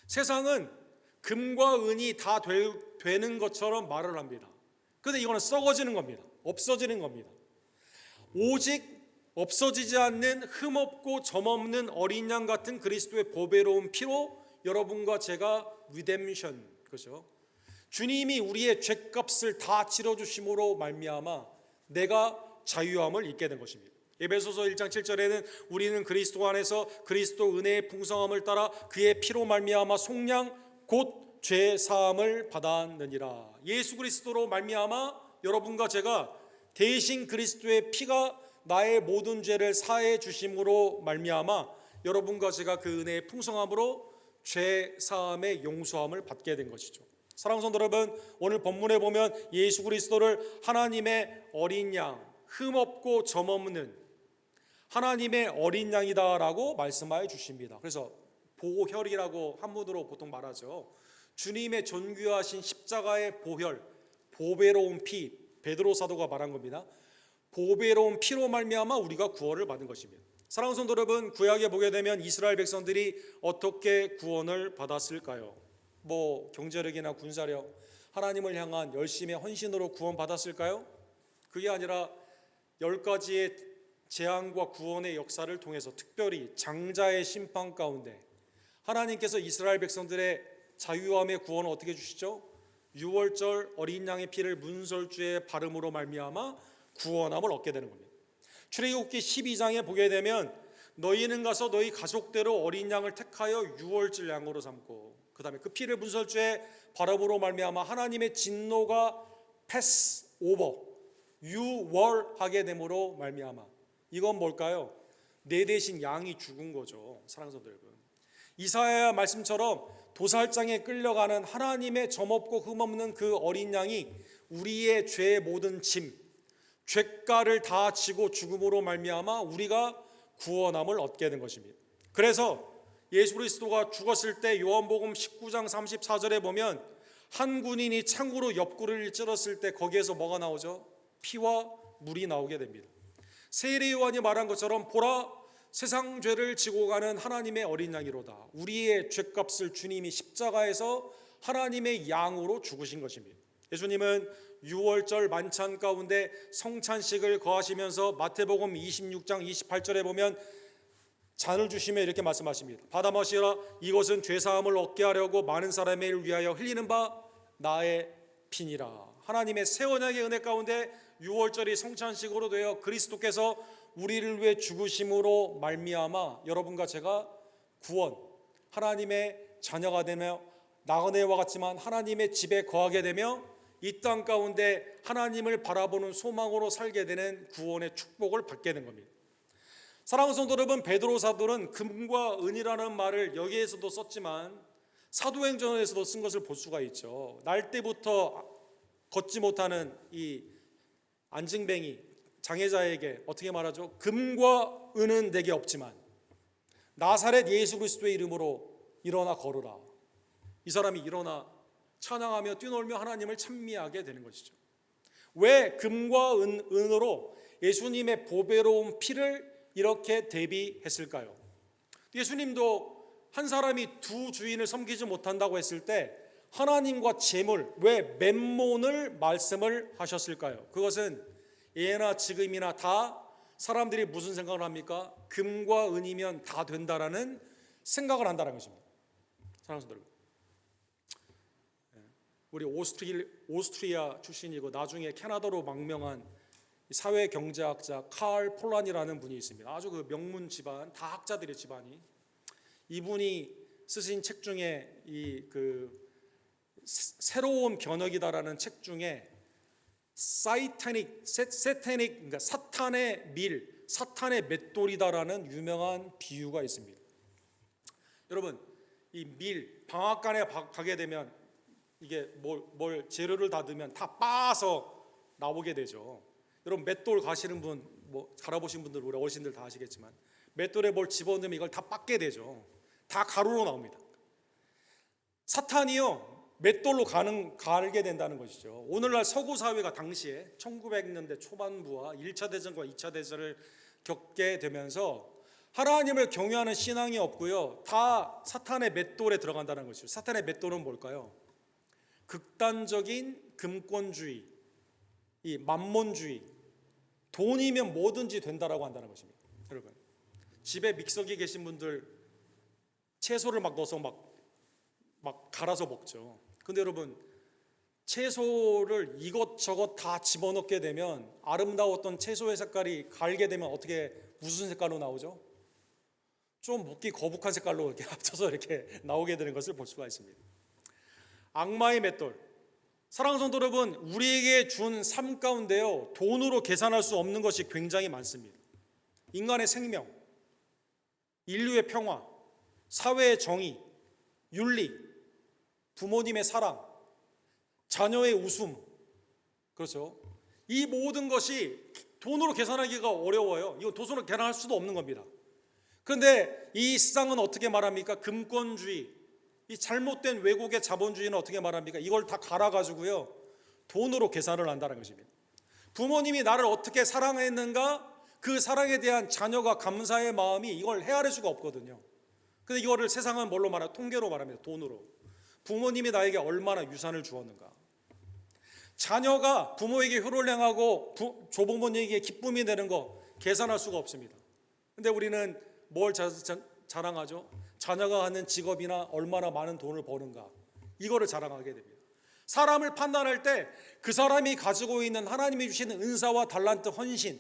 세상은 금과 은이 다 되는 것처럼 말을 합니다. 그런데 이거는 썩어지는 겁니다. 없어지는 겁니다. 오직 없어지지 않는 흠없고 점없는 어린 양 같은 그리스도의 보배로운 피로 여러분과 제가 리뎀션, 그렇죠? 주님이 우리의 죄값을 다 치러주심으로 말미암아 내가 자유함을 입게 된 것입니다. 에베소서 1장 7절에는 우리는 그리스도 안에서 그리스도 은혜의 풍성함을 따라 그의 피로 말미암아 속량 곧 죄 사함을 받았느니라. 예수 그리스도로 말미암아 여러분과 제가 대신 그리스도의 피가 나의 모든 죄를 사해 주심으로 말미암아 여러분과 제가 그 은혜의 풍성함으로 죄 사함의 용서함을 받게 된 것이죠. 사랑하는 성도 여러분, 오늘 본문에 보면 예수 그리스도를 하나님의 어린 양, 흠없고 점없는 하나님의 어린 양이다라고 말씀하여 주십니다. 그래서 보혈이라고 한문으로 보통 말하죠. 주님의 존귀하신 십자가의 보혈, 보배로운 피, 베드로 사도가 말한 겁니다. 보배로운 피로 말미암아 우리가 구원을 받은 것입니다. 사랑하는 성도 여러분, 구약에 보게 되면 이스라엘 백성들이 어떻게 구원을 받았을까요? 경제력이나 군사력, 하나님을 향한 열심의 헌신으로 구원받았을까요? 그게 아니라 10가지의 재앙과 구원의 역사를 통해서, 특별히 장자의 심판 가운데 하나님께서 이스라엘 백성들의 자유함의 구원을 어떻게 주시죠? 유월절 어린 양의 피를 문설주에 바름으로 말미암아 구원함을 얻게 되는 겁니다. 출애굽기 12장에 보게 되면 너희는 가서 너희 가족대로 어린 양을 택하여 유월절 양으로 삼고, 그 다음에 그 피를 문설주에 바름으로 말미암아 하나님의 진노가 패스 오버, 유월하게 됨으로 말미암아. 이건 뭘까요? 내 대신 양이 죽은 거죠. 사랑하는 성도 여러분, 이사야 말씀처럼 도살장에 끌려가는 하나님의 점없고 흠없는 그 어린 양이 우리의 죄의 모든 짐, 죄가를 다 지고 죽음으로 말미암아 우리가 구원함을 얻게 된 것입니다. 그래서 예수 그리스도가 죽었을 때 요한복음 19장 34절에 보면 한 군인이 창으로 옆구리를 찔렀을 때 거기에서 뭐가 나오죠? 피와 물이 나오게 됩니다. 세례 요한이 말한 것처럼 보라, 세상 죄를 지고 가는 하나님의 어린 양이로다. 우리의 죄값을 주님이 십자가에서 하나님의 양으로 죽으신 것입니다. 예수님은 유월절 만찬 가운데 성찬식을 거하시면서 마태복음 26장 28절에 보면 잔을 주시며 이렇게 말씀하십니다. 받아 마시라, 이것은 죄사함을 얻게 하려고 많은 사람의 일을 위하여 흘리는 바 나의 피니라. 하나님의 새 언약의 은혜 가운데 유월절이 성찬식으로 되어 그리스도께서 우리를 위해 죽으심으로 말미암아 여러분과 제가 구원, 하나님의 자녀가 되며 나그네와 같지만 하나님의 집에 거하게 되며 이 땅 가운데 하나님을 바라보는 소망으로 살게 되는 구원의 축복을 받게 된 겁니다. 사랑하는 성도 여러분, 베드로 사도는 금과 은이라는 말을 여기에서도 썼지만 사도행전에서도 쓴 것을 볼 수가 있죠. 날 때부터 걷지 못하는 이 안징뱅이 장애자에게 어떻게 말하죠? 금과 은은 내게 없지만 나사렛 예수 그리스도의 이름으로 일어나 걸으라. 이 사람이 일어나 찬양하며 뛰놀며 하나님을 찬미하게 되는 것이죠. 왜 금과 은으로 예수님의 보배로운 피를 이렇게 대비했을까요? 예수님도 한 사람이 두 주인을 섬기지 못한다고 했을 때 하나님과 재물, 왜 맴몬을 말씀을 하셨을까요? 그것은 예나 지금이나 다 사람들이 무슨 생각을 합니까? 금과 은이면 다 된다라는 생각을 한다는 것입니다. 사랑하는 여러분, 우리 오스트리아 출신이고 나중에 캐나다로 망명한 사회경제학자 칼 폴란이라는 분이 있습니다. 아주 그 명문 집안, 다 학자들의 집안이. 이분이 쓰신 책 중에 이 그 새로운 변혁이다라는 책 중에 사타닉, 그러니까 사탄의 밀, 사탄의 맷돌이다라는 유명한 비유가 있습니다. 여러분, 이 밀, 방앗간에 가게 되면 이게 뭘 재료를 다 넣으면 다 빻아서 나오게 되죠. 여러분, 맷돌 가시는 분, 뭐 갈아보신 분들, 우리 어르신들 다 아시겠지만 맷돌에 뭘 집어넣으면 이걸 다 빻게 되죠. 다 가루로 나옵니다. 사탄이요, 맷돌로 갈게 된다는 것이죠. 오늘날 서구 사회가 당시에 1900년대 초반부와 1차 대전과 2차 대전을 겪게 되면서 하나님을 경외하는 신앙이 없고요, 다 사탄의 맷돌에 들어간다는 것이죠. 사탄의 맷돌은 뭘까요? 극단적인 금권주의, 이 만몬주의, 돈이면 뭐든지 된다라고 한다는 것입니다. 여러분, 집에 믹서기 계신 분들 채소를 막 넣어서 막 갈아서 먹죠. 근데 여러분, 채소를 이것저것 다 집어넣게 되면 아름다웠던 채소의 색깔이 갈게 되면 어떻게, 무슨 색깔로 나오죠? 좀 먹기 거북한 색깔로 이렇게 합쳐서 이렇게 나오게 되는 것을 볼 수가 있습니다. 악마의 맷돌. 사랑하는 성도 여러분, 우리에게 준 삶 가운데요, 돈으로 계산할 수 없는 것이 굉장히 많습니다. 인간의 생명, 인류의 평화, 사회의 정의, 윤리, 부모님의 사랑, 자녀의 웃음, 그렇죠? 이 모든 것이 돈으로 계산하기가 어려워요. 이거 돈으로 계산할 수도 없는 겁니다. 그런데 이 세상은 어떻게 말합니까? 금권주의, 이 잘못된 왜곡의 자본주의는 어떻게 말합니까? 이걸 다 갈아가지고요, 돈으로 계산을 한다는 것입니다. 부모님이 나를 어떻게 사랑했는가, 그 사랑에 대한 자녀가 감사의 마음이 이걸 헤아릴 수가 없거든요. 근데 이거를 세상은 뭘로 말해요? 통계로 말합니다. 돈으로. 부모님이 나에게 얼마나 유산을 주었는가, 자녀가 부모에게 효를 행하고 조부모님에게 기쁨이 되는 거 계산할 수가 없습니다. 근데 우리는 뭘 자랑하죠? 자녀가 하는 직업이나 얼마나 많은 돈을 버는가, 이거를 자랑하게 됩니다. 사람을 판단할 때 그 사람이 가지고 있는 하나님이 주시는 은사와 달란트, 헌신,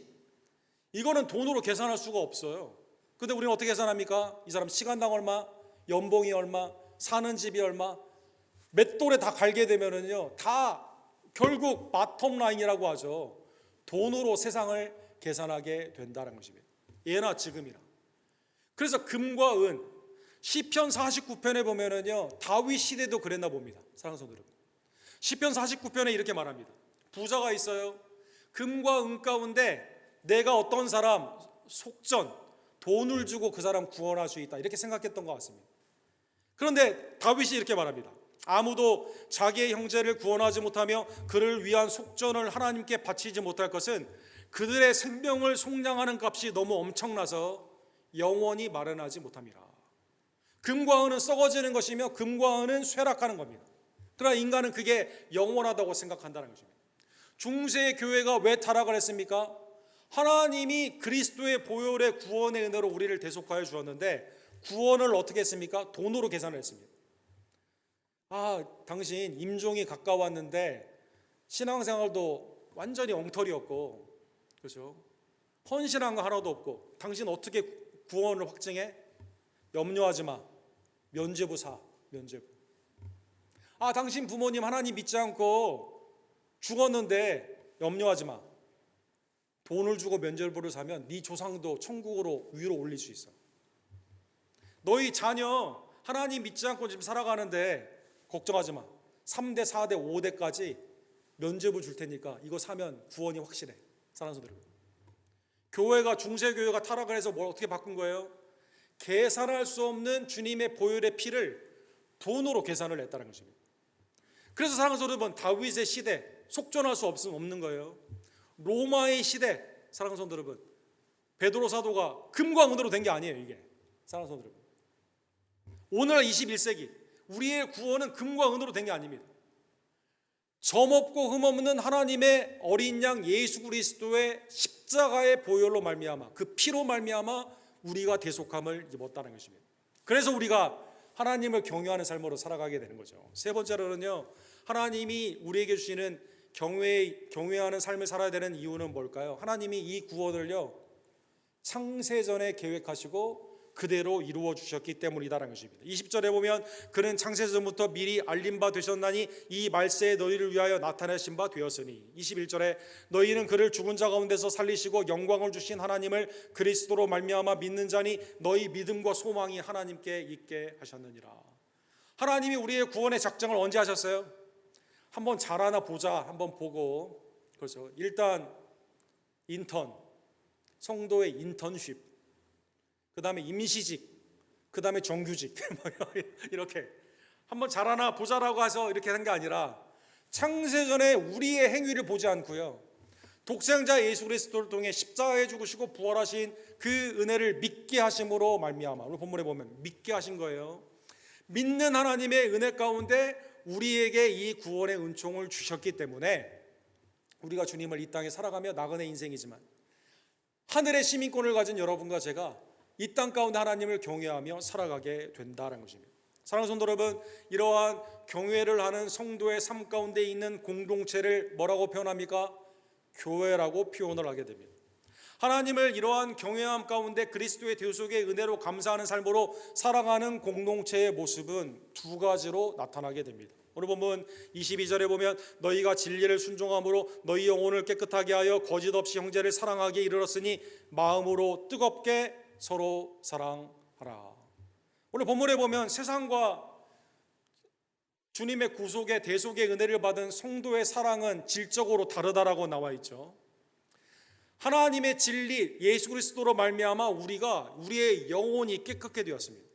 이거는 돈으로 계산할 수가 없어요. 근데 우리는 어떻게 계산합니까? 이 사람 시간당 얼마, 연봉이 얼마, 사는 집이 얼마, 맷돌에 다 갈게 되면은요, 다 결국 바텀 라인이라고 하죠. 돈으로 세상을 계산하게 된다는 것입니다. 예나 지금이나. 그래서 금과 은, 시편 49편에 보면은요, 다윗 시대도 그랬나 봅니다. 사랑하는 성도 여러분, 시편 49편에 이렇게 말합니다. 부자가 있어요. 금과 은 가운데 내가 어떤 사람 속전, 돈을 주고 그 사람 구원할 수 있다, 이렇게 생각했던 것 같습니다. 그런데 다윗이 이렇게 말합니다. 아무도 자기의 형제를 구원하지 못하며 그를 위한 속전을 하나님께 바치지 못할 것은 그들의 생명을 속량하는 값이 너무 엄청나서 영원히 마련하지 못함이라. 금과 은은 썩어지는 것이며 금과 은은 쇠락하는 겁니다. 그러나 인간은 그게 영원하다고 생각한다는 것입니다. 중세의 교회가 왜 타락을 했습니까? 하나님이 그리스도의 보혈의 구원의 은혜로 우리를 대속하여 주었는데 구원을 어떻게 했습니까? 돈으로 계산을 했습니다. 당신 임종이 가까웠는데 신앙생활도 완전히 엉터리였고, 그렇죠? 헌신한 거 하나도 없고, 당신 어떻게 구원을 확증해? 염려하지 마. 면죄부 사. 면죄부. 당신 부모님 하나님 믿지 않고 죽었는데 염려하지 마. 돈을 주고 면죄부를 사면 네 조상도 천국으로 위로 올릴 수 있어. 너희 자녀 하나님 믿지 않고 지금 살아가는데 걱정하지 마. 3대, 4대, 5대까지 면죄부 줄 테니까 이거 사면 구원이 확실해. 사랑하는 성도 여러분, 교회가, 중세교회가 타락을 해서 뭘 어떻게 바꾼 거예요? 계산할 수 없는 주님의 보혈의 피를 돈으로 계산을 했다는 것입니다. 그래서 사랑하는 성도 여러분, 다윗의 시대, 속전할 수 없는 거예요. 로마의 시대, 사랑하는 성도 여러분, 베드로 사도가 금과 은으로 된 게 아니에요. 이게 사랑하는 성도 여러분, 오늘날 21세기 우리의 구원은 금과 은으로 된 게 아닙니다. 점없고 흠없는 하나님의 어린 양 예수 그리스도의 십자가의 보혈로 말미암아, 그 피로 말미암아 우리가 대속함을 입었다는 것입니다. 그래서 우리가 하나님을 경외하는 삶으로 살아가게 되는 거죠. 세 번째로는요, 하나님이 우리에게 주시는 경외하는 삶을 살아야 되는 이유는 뭘까요? 하나님이 이 구원을요, 창세전에 계획하시고 그대로 이루어 주셨기 때문이다라는 것입니다. 20절에 보면 그는 창세전부터 미리 알린 바 되셨나니 이 말세에 너희를 위하여 나타내신 바 되었으니. 21절에 너희는 그를 죽은 자 가운데서 살리시고 영광을 주신 하나님을 그리스도로 말미암아 믿는 자니 너희 믿음과 소망이 하나님께 있게 하셨느니라. 하나님이 우리의 구원의 작정을 언제 하셨어요? 한번 잘하나 보자, 한번 보고, 그렇죠. 일단 성도의 인턴십, 그 다음에 임시직, 그 다음에 정규직 이렇게 한번 잘하나 보자라고 해서 이렇게 한 게 아니라 창세전에 우리의 행위를 보지 않고요, 독생자 예수 그리스도를 통해 십자가에 죽으시고 부활하신 그 은혜를 믿게 하심으로 말미암아, 오늘 본문에 보면 믿게 하신 거예요. 믿는 하나님의 은혜 가운데 우리에게 이 구원의 은총을 주셨기 때문에 우리가 주님을 이 땅에 살아가며 나그네 인생이지만 하늘의 시민권을 가진 여러분과 제가 이 땅 가운데 하나님을 경외하며 살아가게 된다는 것입니다. 사랑하는 성도 여러분, 이러한 경외를 하는 성도의 삶 가운데 있는 공동체를 뭐라고 표현합니까? 교회라고 표현을 하게 됩니다. 하나님을 이러한 경외함 가운데 그리스도의 대속의 은혜로 감사하는 삶으로 살아가는 공동체의 모습은 두 가지로 나타나게 됩니다. 오늘 본문 22절에 보면 너희가 진리를 순종함으로 너희 영혼을 깨끗하게 하여 거짓 없이 형제를 사랑하게 이르렀으니 마음으로 뜨겁게 서로 사랑하라. 오늘 본문에 보면 세상과 주님의 구속의 대속의 은혜를 받은 성도의 사랑은 질적으로 다르다라고 나와 있죠. 하나님의 진리 예수 그리스도로 말미암아 우리의 영혼이 깨끗게 되었습니다.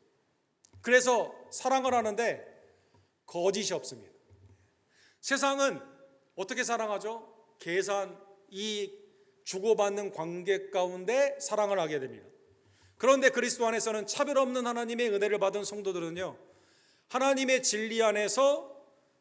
그래서 사랑을 하는데 거짓이 없습니다. 세상은 어떻게 사랑하죠? 계산, 이익, 주고받는 관계 가운데 사랑을 하게 됩니다. 그런데 그리스도 안에서는 차별 없는 하나님의 은혜를 받은 성도들은요, 하나님의 진리 안에서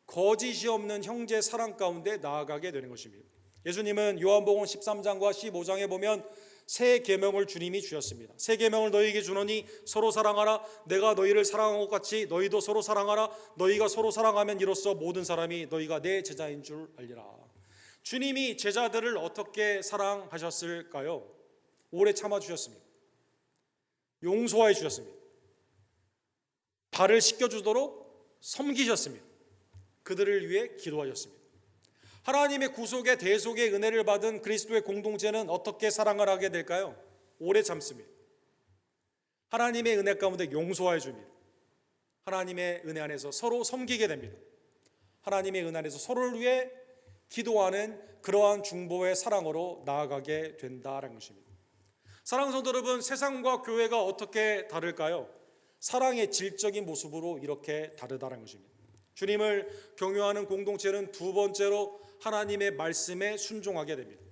거짓이 없는 형제 사랑 가운데 나아가게 되는 것입니다. 예수님은 요한복음 13장과 15장에 보면 새 계명을 주님이 주셨습니다. 새 계명을 너희에게 주노니 서로 사랑하라. 내가 너희를 사랑한 것 같이 너희도 서로 사랑하라. 너희가 서로 사랑하면 이로써 모든 사람이 너희가 내 제자인 줄 알리라. 주님이 제자들을 어떻게 사랑하셨을까요? 오래 참아주셨습니다. 용서해 주셨습니다. 발을 씻겨주도록 섬기셨습니다. 그들을 위해 기도하셨습니다. 하나님의 구속의 대속의 은혜를 받은 그리스도의 공동체는 어떻게 사랑을 하게 될까요? 오래 참습니다. 하나님의 은혜 가운데 용서해 줍니다. 하나님의 은혜 안에서 서로 섬기게 됩니다. 하나님의 은혜 안에서 서로를 위해 기도하는 그러한 중보의 사랑으로 나아가게 된다는 것입니다. 사랑하는 성도 여러분, 세상과 교회가 어떻게 다를까요? 사랑의 질적인 모습으로 이렇게 다르다는 것입니다. 주님을 경외하는 공동체는 두 번째로 하나님의 말씀에 순종하게 됩니다.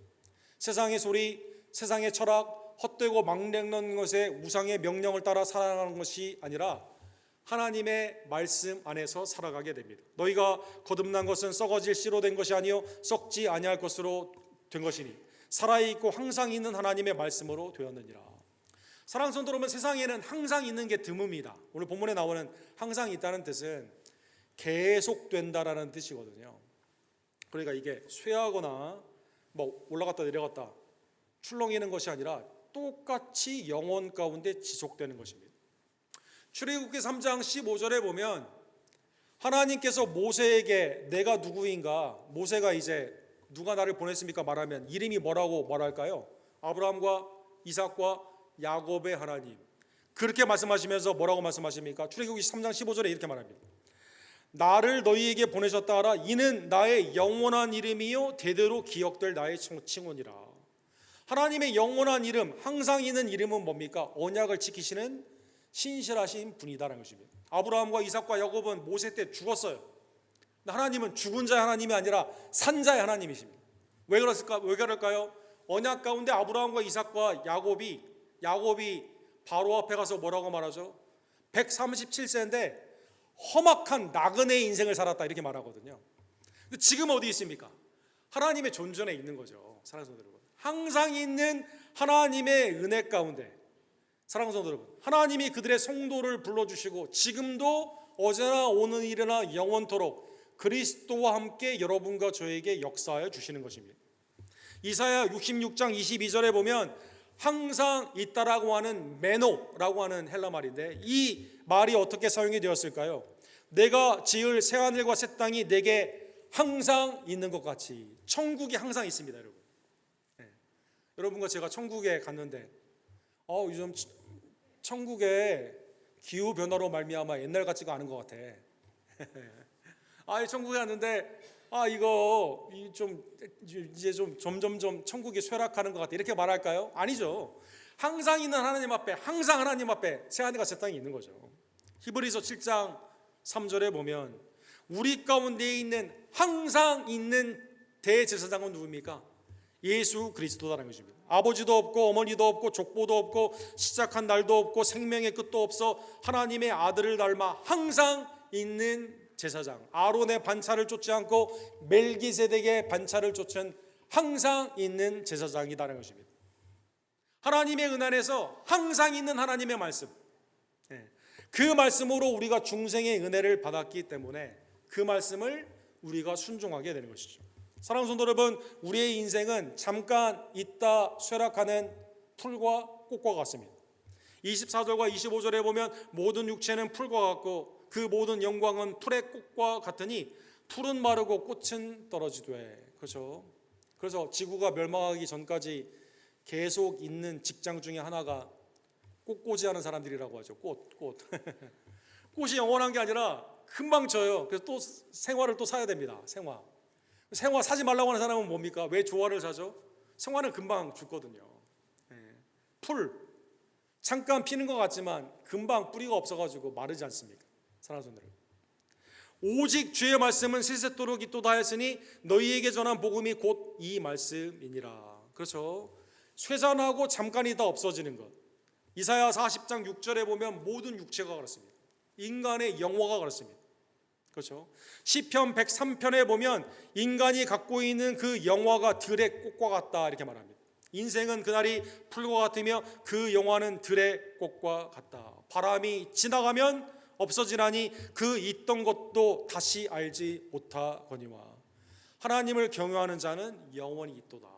세상의 소리, 세상의 철학, 헛되고 망령난 것에 우상의 명령을 따라 살아가는 것이 아니라 하나님의 말씀 안에서 살아가게 됩니다. 너희가 거듭난 것은 썩어질 씨로 된 것이 아니요 썩지 아니할 것으로 된 것이니 살아있고 항상 있는 하나님의 말씀으로 되었느니라. 사랑하는 성도 여러분, 세상에는 항상 있는 게 드뭅니다. 오늘 본문에 나오는 항상 있다는 뜻은 계속된다라는 뜻이거든요. 그러니까 이게 쇠하거나 뭐 올라갔다 내려갔다 출렁이는 것이 아니라 똑같이 영혼 가운데 지속되는 것입니다. 출애굽기 3장 15절에 보면 하나님께서 모세에게 내가 누구인가, 모세가 이제 누가 나를 보냈습니까 말하면 이름이 뭐라고 말할까요? 아브라함과 이삭과 야곱의 하나님. 그렇게 말씀하시면서 뭐라고 말씀하십니까? 출애굽기 3장 15절에 이렇게 말합니다. 나를 너희에게 보내셨다 하라. 이는 나의 영원한 이름이요 대대로 기억될 나의 칭호니라. 하나님의 영원한 이름, 항상 있는 이름은 뭡니까? 언약을 지키시는 신실하신 분이다라는 것입니다. 아브라함과 이삭과 야곱은 모세 때 죽었어요. 하나님은 죽은 자의 하나님이 아니라 산 자의 하나님이십니다. 왜 그럴까요? 언약 가운데 아브라함과 이삭과 야곱이 바로 앞에 가서 뭐라고 말하죠? 137세인데 험악한 나그네의 인생을 살았다 이렇게 말하거든요. 근데 지금 어디 있습니까? 하나님의 존전에 있는 거죠. 사랑하는 성도 여러분, 항상 있는 하나님의 은혜 가운데 사랑하는 성도 여러분, 하나님이 그들의 성도를 불러주시고 지금도 어제나 오늘이나 영원토록 그리스도와 함께 여러분과 저에게 역사하여 주시는 것입니다. 이사야 66장 22절에 보면 항상 있다라고 하는 메노라고 하는 헬라 말인데 이 말이 어떻게 사용이 되었을까요? 내가 지을 새하늘과 새 땅이 내게 항상 있는 것 같이. 천국이 항상 있습니다, 여러분. 네. 여러분과 제가 천국에 갔는데 요즘 천국에 기후 변화로 말미암아 옛날 같지가 않은 것 같아. 천국에 갔는데 이거 이제 좀 점점점 천국이 쇠락하는 것 같아 이렇게 말할까요? 아니죠. 항상 있는 하나님 앞에 새하늘과 새 땅이 있는 거죠. 히브리서 7장 3절에 보면 우리 가운데 있는 항상 있는 대제사장은 누굽니까? 예수 그리스도라는 것입니다. 아버지도 없고 어머니도 없고 족보도 없고 시작한 날도 없고 생명의 끝도 없어 하나님의 아들을 닮아 항상 있는 제사장, 아론의 반차를 쫓지 않고 멜기세덱의 반차를 쫓은 항상 있는 제사장이라는 것입니다. 하나님의 은혜 안에서 항상 있는 하나님의 말씀, 그 말씀으로 우리가 중생의 은혜를 받았기 때문에 그 말씀을 우리가 순종하게 되는 것이죠. 사랑하는 성도 여러분, 우리의 인생은 잠깐 있다 쇠락하는 풀과 꽃과 같습니다. 24절과 25절에 보면 모든 육체는 풀과 같고 그 모든 영광은 풀의 꽃과 같으니 풀은 마르고 꽃은 떨어지되. 그렇죠? 그래서 지구가 멸망하기 전까지 계속 있는 직장 중에 하나가 꽃꽂이하는 사람들이라고 하죠. 꽃. 꽃이 영원한 게 아니라 금방 져요. 그래서 또 생화를 또 사야 됩니다. 생화 사지 말라고 하는 사람은 뭡니까? 왜 조화를 사죠? 생화는 금방 죽거든요. 풀 잠깐 피는 것 같지만 금방 뿌리가 없어가지고 마르지 않습니까? 사랑하는 성도 여러분, 오직 주의 말씀은 세세토록 있도다 하였으니 너희에게 전한 복음이 곧 이 말씀이니라. 그렇죠? 쇠잔하고 잠깐 있다 없어지는 것. 이사야 40장 6절에 보면 모든 육체가 그렇습니다. 인간의 영화가 그렇습니다. 그렇죠? 시편 103편에 보면 인간이 갖고 있는 그 영화가 들의 꽃과 같다 이렇게 말합니다. 인생은 그날이 풀과 같으며 그 영화는 들의 꽃과 같다. 바람이 지나가면 없어지나니 그 있던 것도 다시 알지 못하거니와. 하나님을 경외하는 자는 영원히 있도다.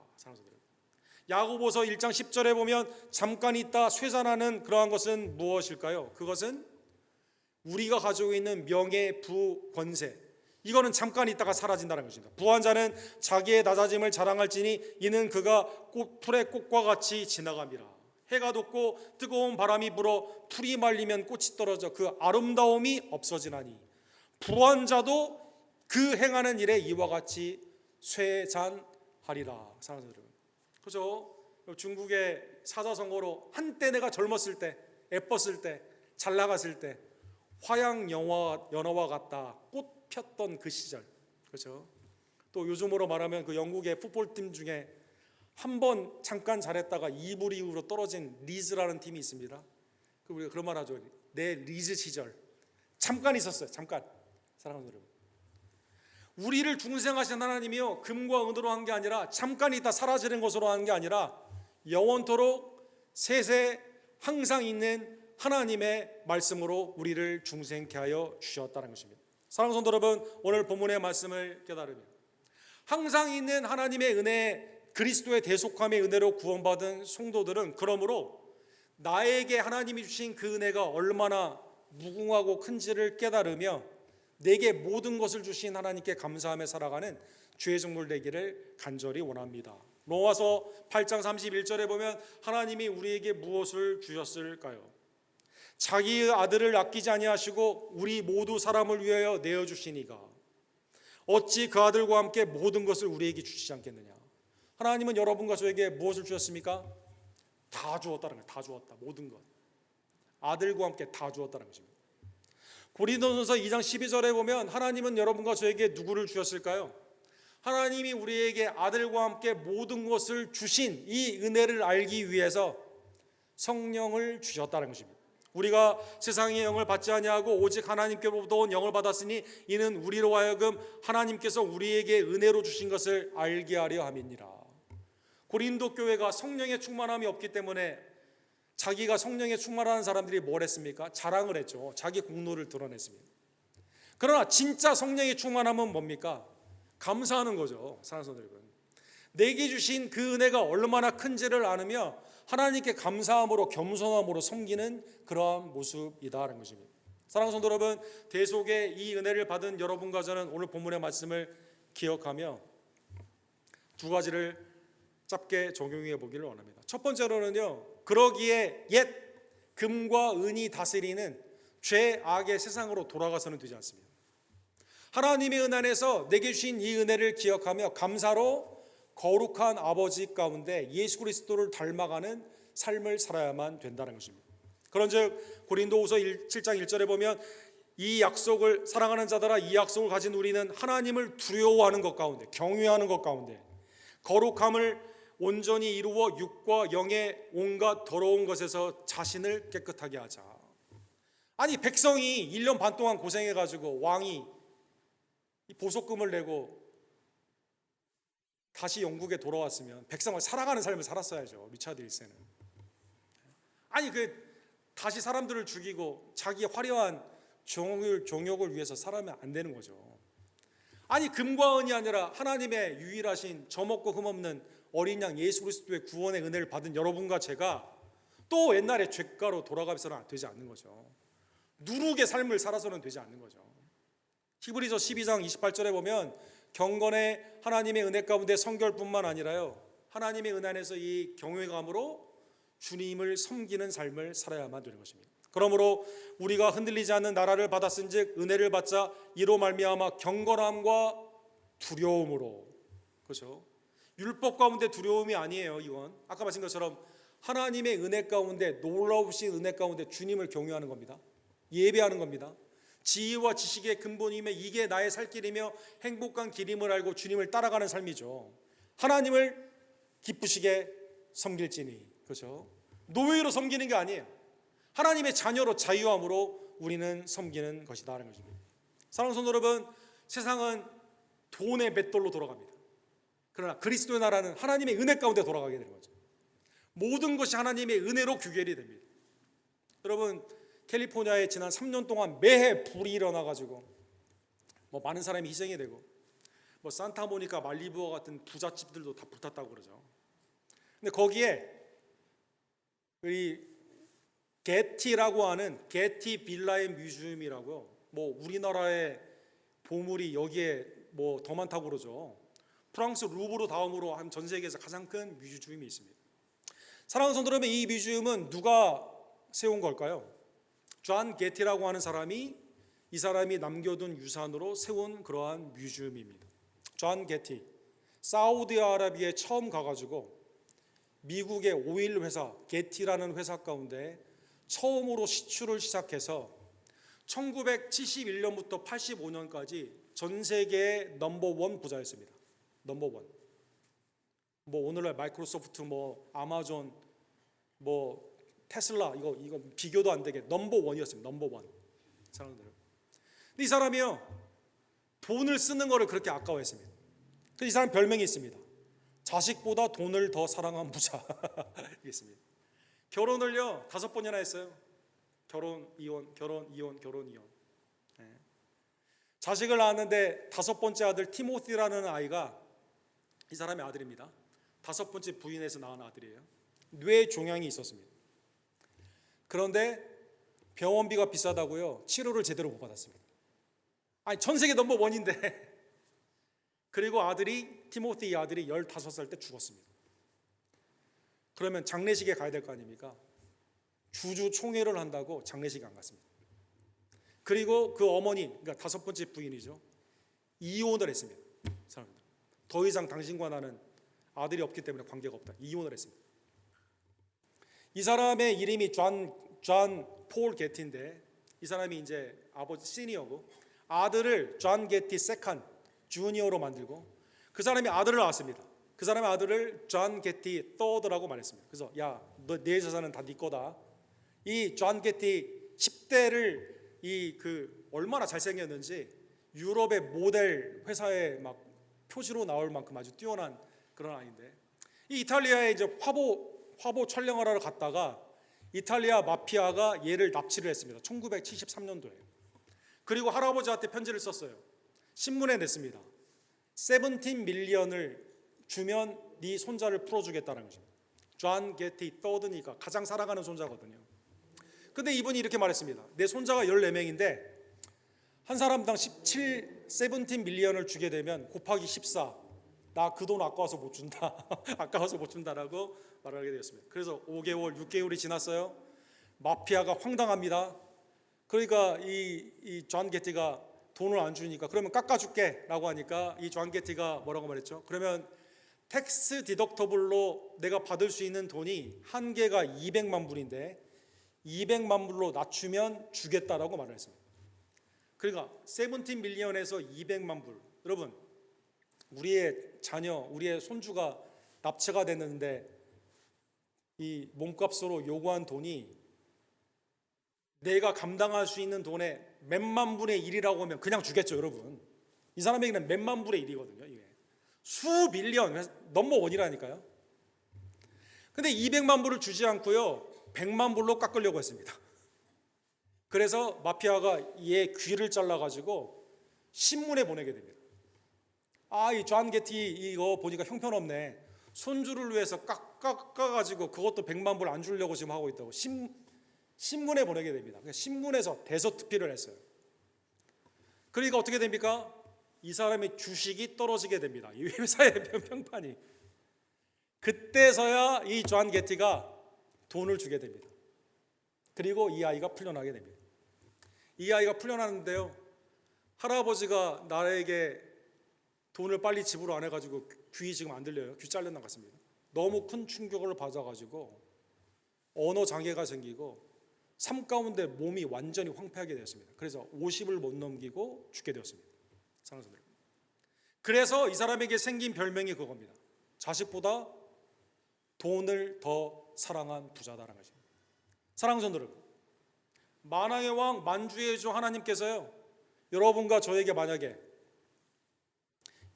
야고보서 1장 10절에 보면 잠깐 있다 쇠잔하는 그러한 것은 무엇일까요? 그것은 우리가 가지고 있는 명예, 부, 권세, 이거는 잠깐 있다가 사라진다는 것입니다. 부한 자는 자기의 낮아짐을 자랑할지니 이는 그가 풀의 꽃과 같이 지나감이라. 해가 돋고 뜨거운 바람이 불어 풀이 말리면 꽃이 떨어져 그 아름다움이 없어지나니 부한 자도 그 행하는 일에 이와 같이 쇠잔하리라. 사랑하는 여러분, 그죠? 중국의 사자성어로 한때 내가 젊었을 때, 예뻤을 때, 잘 나갔을 때 화양 연화와 같다. 꽃 폈던 그 시절. 그렇죠? 또 요즘으로 말하면 그 영국의 풋볼팀 중에 한 번 잠깐 잘했다가 2부 리그로 떨어진 리즈라는 팀이 있습니다. 우리가 그런 말 하죠. 내 리즈 시절 잠깐 있었어요. 잠깐. 사랑하는 여러분, 우리를 중생하신 하나님이요 금과 은으로 한 게 아니라 잠깐 있다 사라지는 것으로 한 게 아니라 영원토록 세세 항상 있는 하나님의 말씀으로 우리를 중생케 하여 주셨다는 것입니다. 사랑하는 성도 여러분, 오늘 본문의 말씀을 깨달으며 항상 있는 하나님의 은혜, 그리스도의 대속함의 은혜로 구원받은 성도들은 그러므로 나에게 하나님이 주신 그 은혜가 얼마나 무궁하고 큰지를 깨달으며 내게 모든 것을 주신 하나님께 감사하며 살아가는 주의 종들 되기를 간절히 원합니다. 로마서 8장 31절에 보면 하나님이 우리에게 무엇을 주셨을까요? 자기의 아들을 아끼지 아니하시고 우리 모두 사람을 위하여 내어주시니가 어찌 그 아들과 함께 모든 것을 우리에게 주시지 않겠느냐. 하나님은 여러분과 저에게 무엇을 주셨습니까? 다 주었다는 거예요. 다 주었다. 모든 것. 아들과 함께 다 주었다는 것입니다. 고린도전서 2장 12절에 보면 하나님은 여러분과 저에게 누구를 주셨을까요? 하나님이 우리에게 아들과 함께 모든 것을 주신 이 은혜를 알기 위해서 성령을 주셨다는 것입니다. 우리가 세상의 영을 받지 아니하고 오직 하나님께로부터 온 영을 받았으니 이는 우리로 하여금 하나님께서 우리에게 은혜로 주신 것을 알게 하려 함이니라. 고린도 교회가 성령의 충만함이 없기 때문에 자기가 성령에 충만한 사람들이 뭘 했습니까? 자랑을 했죠. 자기 공로를 드러냈습니다. 그러나 진짜 성령의 충만함은 뭡니까? 감사하는 거죠. 사랑하는 성도 여러분, 내게 주신 그 은혜가 얼마나 큰지를 아느며 하나님께 감사함으로 겸손함으로 섬기는 그러한 모습이다라는 것입니다. 사랑하는 성도 여러분, 대속의 이 은혜를 받은 여러분과 저는 오늘 본문의 말씀을 기억하며 두 가지를 짧게 적용해 보기를 원합니다. 첫 번째로는요, 그러기에 옛 금과 은이 다스리는 죄악의 세상으로 돌아가서는 되지 않습니다. 하나님의 은 안에서 내게 주신 이 은혜를 기억하며 감사로 거룩한 아버지 가운데 예수 그리스도를 닮아가는 삶을 살아야만 된다는 것입니다. 그런즉 고린도후서 7장 1절에 보면 이 약속을 사랑하는 자들아 이 약속을 가진 우리는 하나님을 두려워하는 것 가운데 경외하는 것 가운데 거룩함을 온전히 이루어 육과 영의 온갖 더러운 것에서 자신을 깨끗하게 하자. 아니 백성이 1년 반 동안 고생해가지고 왕이 이 보석금을 내고 다시 영국에 돌아왔으면 백성을 살아가는 삶을 살았어야죠. 리차드 1세는. 아니 다시 사람들을 죽이고 자기 화려한 정욕을 위해서 살아면 안 되는 거죠. 아니 금과 은이 아니라 하나님의 유일하신 젖먹고 흠없는 어린 양 예수 그리스도의 구원의 은혜를 받은 여러분과 제가 또 옛날의 죄가로 돌아가서는 되지 않는 거죠. 누룩의 삶을 살아서는 되지 않는 거죠. 히브리서 12장 28절에 보면 경건의 하나님의 은혜 가운데 성결뿐만 아니라요, 하나님의 은혜 안에서 이 경외감으로 주님을 섬기는 삶을 살아야만 되는 것입니다. 그러므로 우리가 흔들리지 않는 나라를 받았은즉 은혜를 받자 이로 말미암아 경건함과 두려움으로, 그렇죠? 율법 가운데 두려움이 아니에요. 이건 아까 말씀드린 것처럼 하나님의 은혜 가운데 놀라우신 은혜 가운데 주님을 경외하는 겁니다. 예배하는 겁니다. 지혜와 지식의 근본임에 이게 나의 살 길이며 행복한 길임을 알고 주님을 따라가는 삶이죠. 하나님을 기쁘시게 섬길지니, 그렇죠? 노예로 섬기는 게 아니에요. 하나님의 자녀로 자유함으로 우리는 섬기는 것이다라는 것입니다. 사랑하는 성도 여러분, 세상은 돈의 맷돌로 돌아갑니다. 그러나 그리스도의 나라는 하나님의 은혜 가운데 돌아가게 되는 거죠. 모든 것이 하나님의 은혜로 규결이 됩니다. 여러분, 캘리포니아에 지난 3년 동안 매해 불이 일어나가지고 많은 사람이 희생이 되고 산타모니카, 말리부와 같은 부잣집들도 다 불탔다고 그러죠. 근데 거기에 이 게티라고 하는 게티 빌라의 뮤지엄이라고요. 우리나라의 보물이 여기에 더 많다고 그러죠. 프랑스 루브르 다음으로 한 전 세계에서 가장 큰 뮤지엄이 있습니다. 사랑하는 성도 여러분, 이 뮤지엄은 누가 세운 걸까요? 존 게티라고 하는 사람이 이 사람이 남겨둔 유산으로 세운 그러한 뮤지엄입니다. 존 게티, 사우디아라비아에 처음 가가지고 미국의 오일 회사 게티라는 회사 가운데 처음으로 시추를 시작해서 1971년부터 85년까지 전 세계의 넘버원 부자였습니다. 넘버원. 오늘날 마이크로소프트, 아마존, 테슬라 이거 비교도 안 되게 넘버원이었습니다. 넘버원. 사람들. 근데 이 사람이요, 돈을 쓰는 거를 그렇게 아까워했습니다. 그래서 이 사람 별명이 있습니다. 자식보다 돈을 더 사랑한 부자. 있습니다. 결혼을요 5번이나 했어요. 결혼 이혼, 결혼 이혼, 결혼 이혼. 네. 자식을 낳았는데 5번째 아들 티모시라는 아이가 이 사람의 아들입니다. 5번째 부인에서 낳은 아들이에요. 뇌 종양이 있었습니다. 그런데 병원비가 비싸다고요 치료를 제대로 못 받았습니다. 아니 전 세계 넘버원인데 그리고 티모시 아들이 15살 때 죽었습니다. 그러면 장례식에 가야 될 거 아닙니까? 주주 총회를 한다고 장례식에 안 갔습니다. 그리고 그 어머니, 그러니까 5번째 부인이죠, 이혼을 했습니다. 사람들. 더 이상 당신과 나는 아들이 없기 때문에 관계가 없다. 이혼을 했습니다. 이 사람의 이름이 존 폴 게티인데 이 사람이 이제 아버지 시니어고 아들을 존 게티 세컨 주니어로 만들고 그 사람이 아들을 낳았습니다. 그 사람의 아들을 존 게티 서드라고 말했습니다. 그래서 야, 너 내 재산은 다 네 거다. 이 존 게티 10대를 얼마나 잘생겼는지 유럽의 모델 회사에 막 표지로 나올 만큼 아주 뛰어난 그런 아이인데 이 이탈리아에 이제 화보 촬영을 하러 갔다가 이탈리아 마피아가 얘를 납치를 했습니다. 1973년도에. 그리고 할아버지한테 편지를 썼어요. 신문에 냈습니다. 17 밀리언을 주면 네 손자를 풀어주겠다는 것입니다. 존 게티 서드니까 가장 사랑하는 손자거든요. 근데 이분이 이렇게 말했습니다. 내 손자가 14명인데 한 사람당 17 밀리언을 주게 되면 곱하기 14 나 그 돈 아까워서 못 준다. 아까워서 못 준다라고 말을 하게 되었습니다. 그래서 5개월, 6개월이 지났어요. 마피아가 황당합니다. 그러니까 이 존 게티가 돈을 안 주니까 그러면 깎아줄게 라고 하니까 이 존 게티가 뭐라고 말했죠? 그러면 텍스 디덕터블로 내가 받을 수 있는 돈이 한계가 200만 불인데 200만 불로 낮추면 주겠다라고 말을 했습니다. 그러니까 17 밀리언에서 200만 불. 여러분, 우리의 자녀, 우리의 손주가 납치가 됐는데 이 몸값으로 요구한 돈이 내가 감당할 수 있는 돈의 몇만 분의 1이라고 하면 그냥 주겠죠, 여러분. 이 사람에게는 몇만 분의 1이거든요. 이게 수 밀리언, 넘버 원이라니까요. 근데 200만 불을 주지 않고요 100만 불로 깎으려고 했습니다. 그래서 마피아가 얘 귀를 잘라가지고 신문에 보내게 됩니다. 이 존 게티 이거 보니까 형편없네. 손주를 위해서 깎아가지고 그것도 100만 불 안 주려고 지금 하고 있다고 신문에 보내게 됩니다. 신문에서 대서특필을 했어요. 그러니까 어떻게 됩니까? 이 사람의 주식이 떨어지게 됩니다. 이 회사의 평판이. 그때서야 이 존 게티가 돈을 주게 됩니다. 그리고 이 아이가 풀려나게 됩니다. 이 아이가 풀려나는데요, 할아버지가 나에게 돈을 빨리 집으로 안 해가지고 귀 지금 안 들려요. 귀 잘려 나갔습니다. 너무 큰 충격을 받아가지고 언어 장애가 생기고 삶 가운데 몸이 완전히 황폐하게 되었습니다. 그래서 50을 못 넘기고 죽게 되었습니다. 사랑하는 여러분. 그래서 이 사람에게 생긴 별명이 그겁니다. 자식보다 돈을 더 사랑한 부자다라는 것입니다. 사랑하는 성도 여러분, 만왕의 왕 만주의 주 하나님께서요, 여러분과 저에게 만약에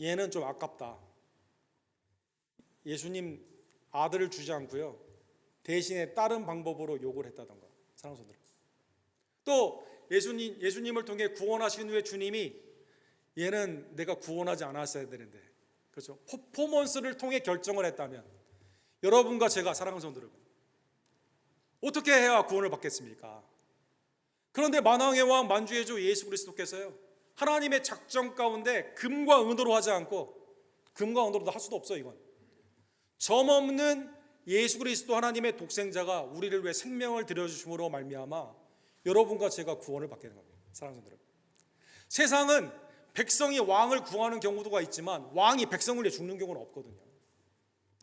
얘는 좀 아깝다, 예수님 아들을 주지 않고요 대신에 다른 방법으로 욕을 했다던가, 사랑하는 성도 여러분, 또 예수님을 통해 구원하신 후에 주님이 얘는 내가 구원하지 않았어야 되는데, 그렇죠, 퍼포먼스를 통해 결정을 했다면 여러분과 제가, 사랑하는 성도 여러분, 어떻게 해야 구원을 받겠습니까? 그런데 만왕의 왕 만주의 주 예수 그리스도께서요, 하나님의 작정 가운데 금과 은으로 하지 않고, 금과 은으로도 할 수도 없어요. 이건 점없는 예수 그리스도 하나님의 독생자가 우리를 위해 생명을 들여주심으로 말미암아 여러분과 제가 구원을 받게 된 겁니다. 사랑하는 여러분, 세상은 백성이 왕을 구하는 경우가 있지만 왕이 백성을 위해 죽는 경우는 없거든요.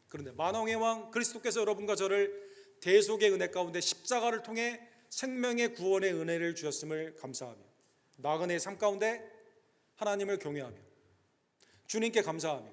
그런데 만왕의 왕 그리스도께서 여러분과 저를 대속의 은혜 가운데 십자가를 통해 생명의 구원의 은혜를 주셨음을 감사하며 나그네의 삶 가운데 하나님을 경외하며 주님께 감사하며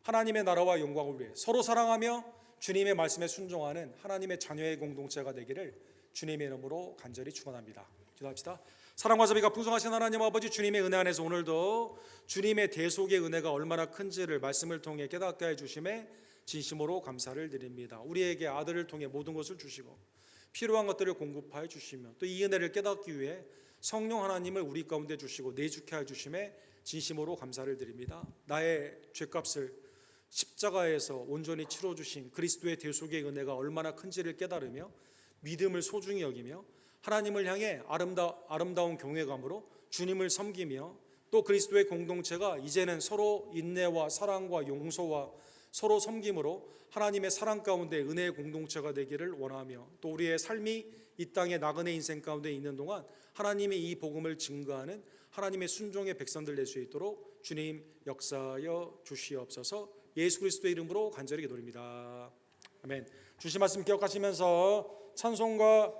하나님의 나라와 영광을 위해 서로 사랑하며 주님의 말씀에 순종하는 하나님의 자녀의 공동체가 되기를 주님의 이름으로 간절히 축원합니다. 기도합시다. 사랑과 자비가 풍성하신 하나님 아버지, 주님의 은혜 안에서 오늘도 주님의 대속의 은혜가 얼마나 큰지를 말씀을 통해 깨닫게 해주심에 진심으로 감사를 드립니다. 우리에게 아들을 통해 모든 것을 주시고 필요한 것들을 공급하여 주시며 또 이 은혜를 깨닫기 위해 성령 하나님을 우리 가운데 주시고 내주케 해 주심에 진심으로 감사를 드립니다. 나의 죄값을 십자가에서 온전히 치러주신 그리스도의 대속의 은혜가 얼마나 큰지를 깨달으며 믿음을 소중히 여기며 하나님을 향해 아름다운 경외감으로 주님을 섬기며 또 그리스도의 공동체가 이제는 서로 인내와 사랑과 용서와 서로 섬김으로 하나님의 사랑 가운데 은혜의 공동체가 되기를 원하며 또 우리의 삶이 이 땅의 나그네 인생 가운데 있는 동안 하나님의 이 복음을 증거하는 하나님의 순종의 백성들 될 수 있도록 주님 역사하여 주시옵소서. 예수 그리스도의 이름으로 간절히 기도드립니다. 아멘. 주신 말씀 기억하시면서 찬송가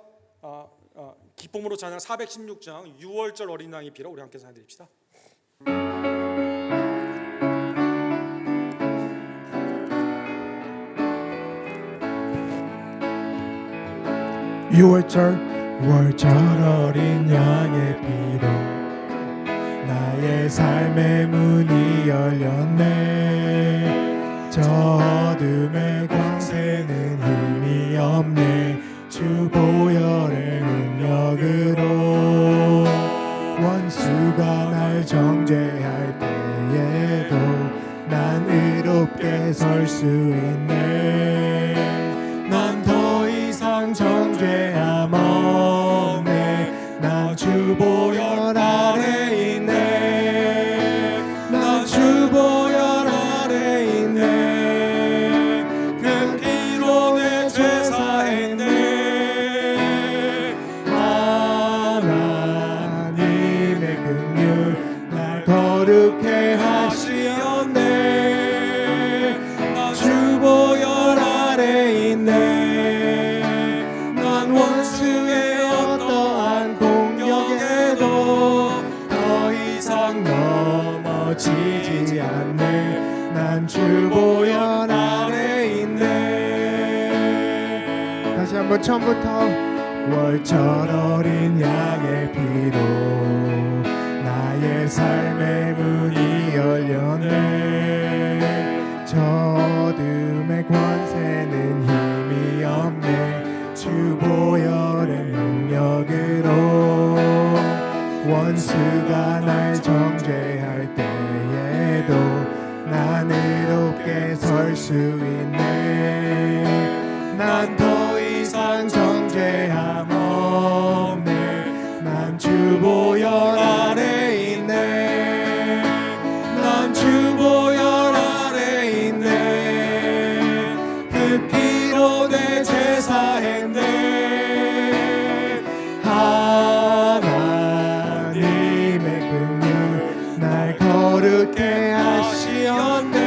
기쁨으로 찬양 416장 6월절 어린 양의 피로 우리 함께 찬양 드립시다. 6월절 어린 양의 피로 나의 삶의 문이 열렸네. 저 어둠의 광세는 힘이 없네. 주 보혈의 능력으로 원수가 날 정죄할 때에도 난 의롭게 설 수 있네. 난 더 이상 정죄함 없네. 난 주 보혈 아래 있네. 난 주 보혈 아래 있네. 그 피로 내 죄 사했네. 하나님의 긍휼 날 거룩해 하시었네. 난 주 보혈 아래 있네. 난 원수의 어떠한 공격에도 더 이상 넘어지지 않네. 난 주 보혈 아래 있네. 다시 한번 처음부터 월절 어린 양의 피로 나의 삶의 문이 열렸네. 저 어둠의 권세는 힘이 없네. 주 보혈의 능력으로 원수가 날 정죄할 때에도 난 의롭게 설 수 있네. 난 더 이상 정죄함 없네. 난 주 보혈 아래 있네. 난 주 보혈 아래 있네. 그 피로 내 죄 사했네. 하나님의 긍휼 날 거룩해 하시었네.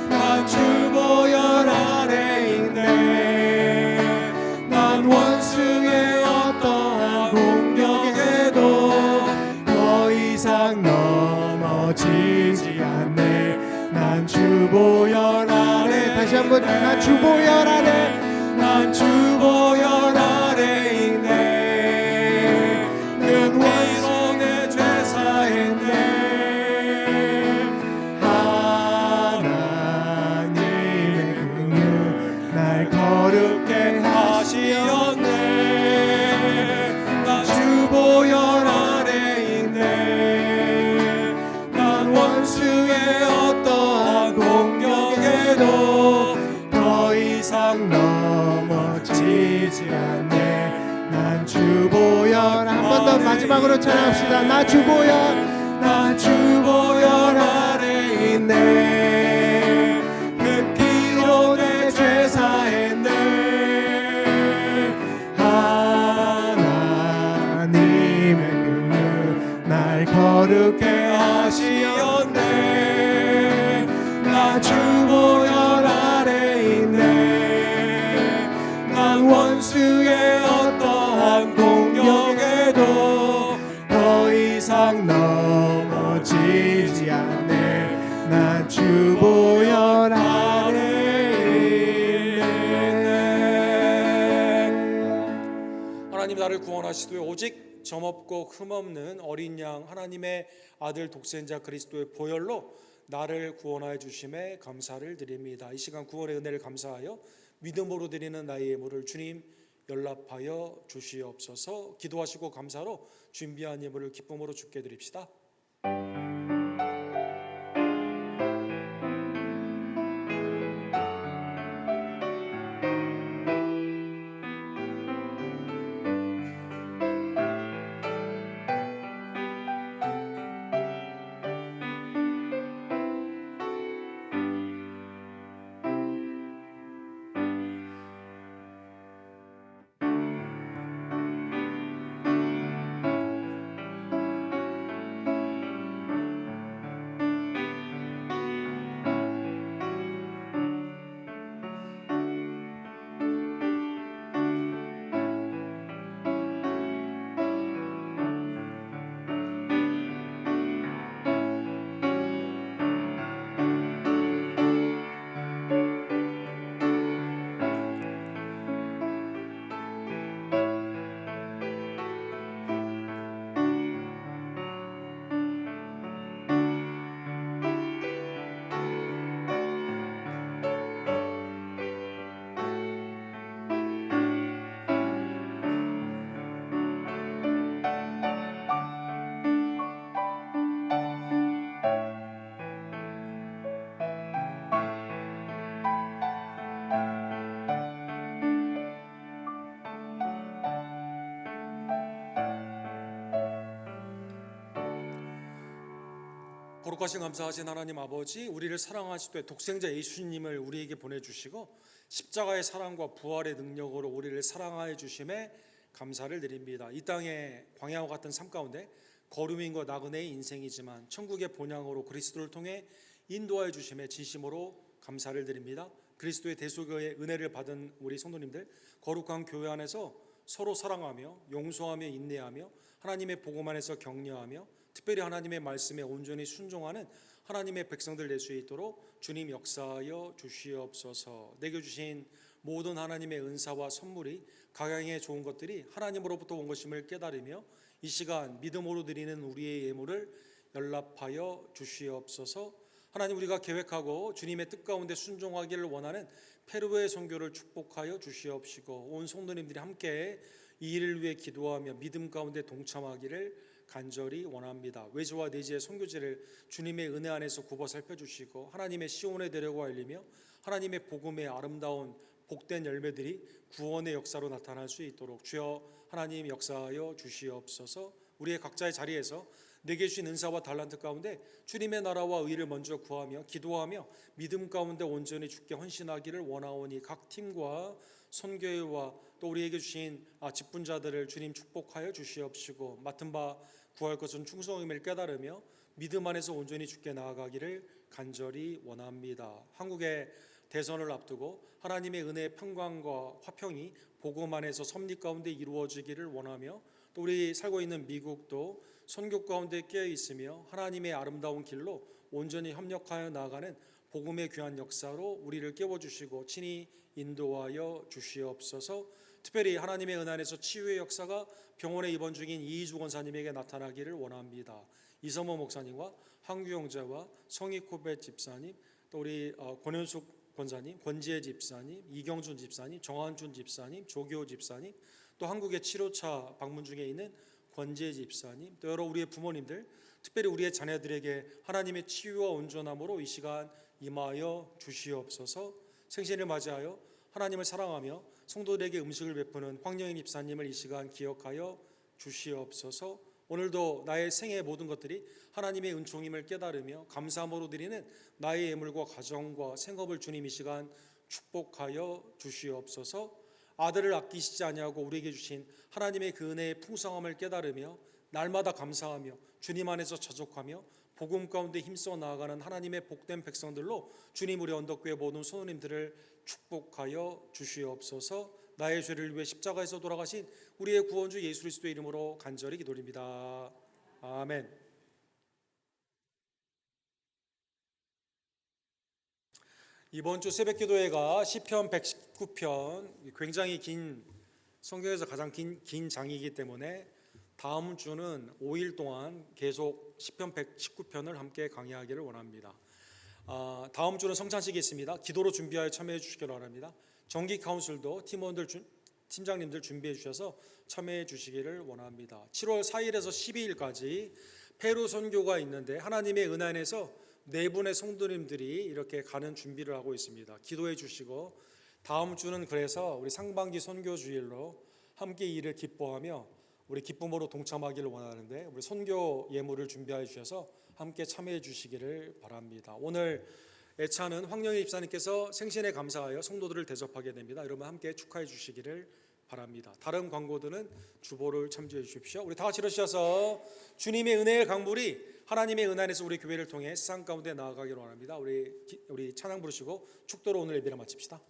난 주 보혈 아래 있네. 난 원수의 어떠한 공격에도 더 이상 넘어지지 않네. 난 주 보혈 아래. 다시 한번 난 주 보혈 아래. 난 주 보혈 아래 있네. 그 위로 내 죄 사했네. 하나님의 긍휼 날 거룩해 하시었네. 난 주 보혈 아래 있네. 난 원수의 어떠한 공격에도 더 이상 넘어지지 않네. 난 주 보혈. 한 번 더 마지막으로 찬양합시다. 나 주 보혈. 나 주 보혈 아래 있네. 그 피로 내 죄 사했네. 하나님의 긍휼 날 거룩해 하시었네. 나 주 보혈 아래 있네. 난 원수의 어떠한 공격에도 더 이상 넘어지지 않네. 난 주 보혈 아래 있네. 하나님 나를 구원하시되 오직 점없고 흠없는 어린 양 하나님의 아들 독생자 그리스도의 보혈로 나를 구원하여 주심에 감사를 드립니다. 이 시간 구원의 은혜를 감사하여 믿음으로 드리는 나의 예물을 주님 연락하여 주시옵소서. 기도하시고 감사로 준비한 예물을 기쁨으로 주께 드립시다. 거룩하신 감사하신 하나님 아버지, 우리를 사랑하시되 독생자 예수님을 우리에게 보내주시고 십자가의 사랑과 부활의 능력으로 우리를 사랑하여 주심에 감사를 드립니다. 이 땅의 광야와 같은 삶 가운데 거루민과 나그네의 인생이지만 천국의 본향으로 그리스도를 통해 인도하여 주심에 진심으로 감사를 드립니다. 그리스도의 대속의 은혜를 받은 우리 성도님들, 거룩한 교회 안에서 서로 사랑하며 용서하며 인내하며 하나님의 복음 안에서 격려하며 특별히 하나님의 말씀에 온전히 순종하는 하나님의 백성들 될 수 있도록 주님 역사하여 주시옵소서. 내게 주신 모든 하나님의 은사와 선물이 각양의 좋은 것들이 하나님으로부터 온 것임을 깨달으며 이 시간 믿음으로 드리는 우리의 예물을 연락하여 주시옵소서. 하나님, 우리가 계획하고 주님의 뜻 가운데 순종하기를 원하는 페루의 선교를 축복하여 주시옵시고 온 성도님들이 함께 이 일을 위해 기도하며 믿음 가운데 동참하기를 간절히 원합니다. 외지와 내지의 선교지를 주님의 은혜 안에서 굽어 살펴주시고 하나님의 시온의 대력과 알리며 하나님의 복음의 아름다운 복된 열매들이 구원의 역사로 나타날 수 있도록 주여 하나님 역사하여 주시옵소서. 우리의 각자의 자리에서 내게 주신 은사와 달란트 가운데 주님의 나라와 의를 먼저 구하며 기도하며 믿음 가운데 온전히 주께 헌신하기를 원하오니 각 팀과 선교회와 또 우리에게 주신 직분자들을 주님 축복하여 주시옵시고 맡은 바 구할 것은 충성임을 깨달으며 믿음 안에서 온전히 주께 나아가기를 간절히 원합니다. 한국의 대선을 앞두고 하나님의 은혜의 평강과 화평이 복음 안에서 섭리 가운데 이루어지기를 원하며 또 우리 살고 있는 미국도 선교 가운데 깨어 있으며 하나님의 아름다운 길로 온전히 협력하여 나아가는 복음의 귀한 역사로 우리를 깨워주시고 친히 인도하여 주시옵소서. 특별히 하나님의 은혜 안에서 치유의 역사가 병원에 입원 중인 이희주 권사님에게 나타나기를 원합니다. 이성모 목사님과 황규 형제와 성희코베 집사님, 또 우리 권현숙 권사님, 권지혜 집사님, 이경준 집사님, 정한준 집사님, 조기호 집사님, 또 한국의 치료차 방문 중에 있는 권지혜 집사님, 또 여러 우리의 부모님들, 특별히 우리의 자녀들에게 하나님의 치유와 온전함으로 이 시간 임하여 주시옵소서. 생신을 맞이하여 하나님을 사랑하며 성도들에게 음식을 베푸는 황영인 집사님을 이 시간 기억하여 주시옵소서. 오늘도 나의 생애의 모든 것들이 하나님의 은총임을 깨달으며 감사함으로 드리는 나의 예물과 가정과 생업을 주님 이 시간 축복하여 주시옵소서. 아들을 아끼시지 아니하고 우리에게 주신 하나님의 그 은혜의 풍성함을 깨달으며 날마다 감사하며 주님 안에서 자족하며 복음 가운데 힘써 나아가는 하나님의 복된 백성들로 주님 우리 언덕교회 모든 성도님들을 축복하여 주시옵소서. 나의 죄를 위해 십자가에서 돌아가신 우리의 구원주 예수 그리스도의 이름으로 간절히 기도드립니다. 아멘. 이번 주 새벽기도회가 시편 119편, 굉장히 긴, 성경에서 가장 긴 장이기 때문에 다음 주는 5일 동안 계속 시편 119편을 함께 강의하기를 원합니다. 다음 주는 성찬식이 있습니다. 기도로 준비하여 참여해 주시기 바랍니다. 정기 카운슬도 팀원들, 팀장님들 준비해 주셔서 참여해 주시기를 원합니다. 7월 4일에서 12일까지 페루 선교가 있는데 하나님의 은혜 안에서 네 분의 성도님들이 이렇게 가는 준비를 하고 있습니다. 기도해 주시고 다음 주는 그래서 우리 상반기 선교 주일로 함께 이 일을 기뻐하며 우리 기쁨으로 동참하기를 원하는데 우리 선교 예물을 준비해 주셔서 함께 참여해 주시기를 바랍니다. 오늘 애차는 황영희 집사님께서 생신에 감사하여 성도들을 대접하게 됩니다. 여러분 함께 축하해 주시기를 바랍니다. 다른 광고들은 주보를 참조해 주십시오. 우리 다 같이 일어서셔서 주님의 은혜의 강물이 하나님의 은혜 안에서 우리 교회를 통해 세상 가운데 나아가기를 원합니다. 우리 찬양 부르시고 축도로 오늘 예배를 마칩시다.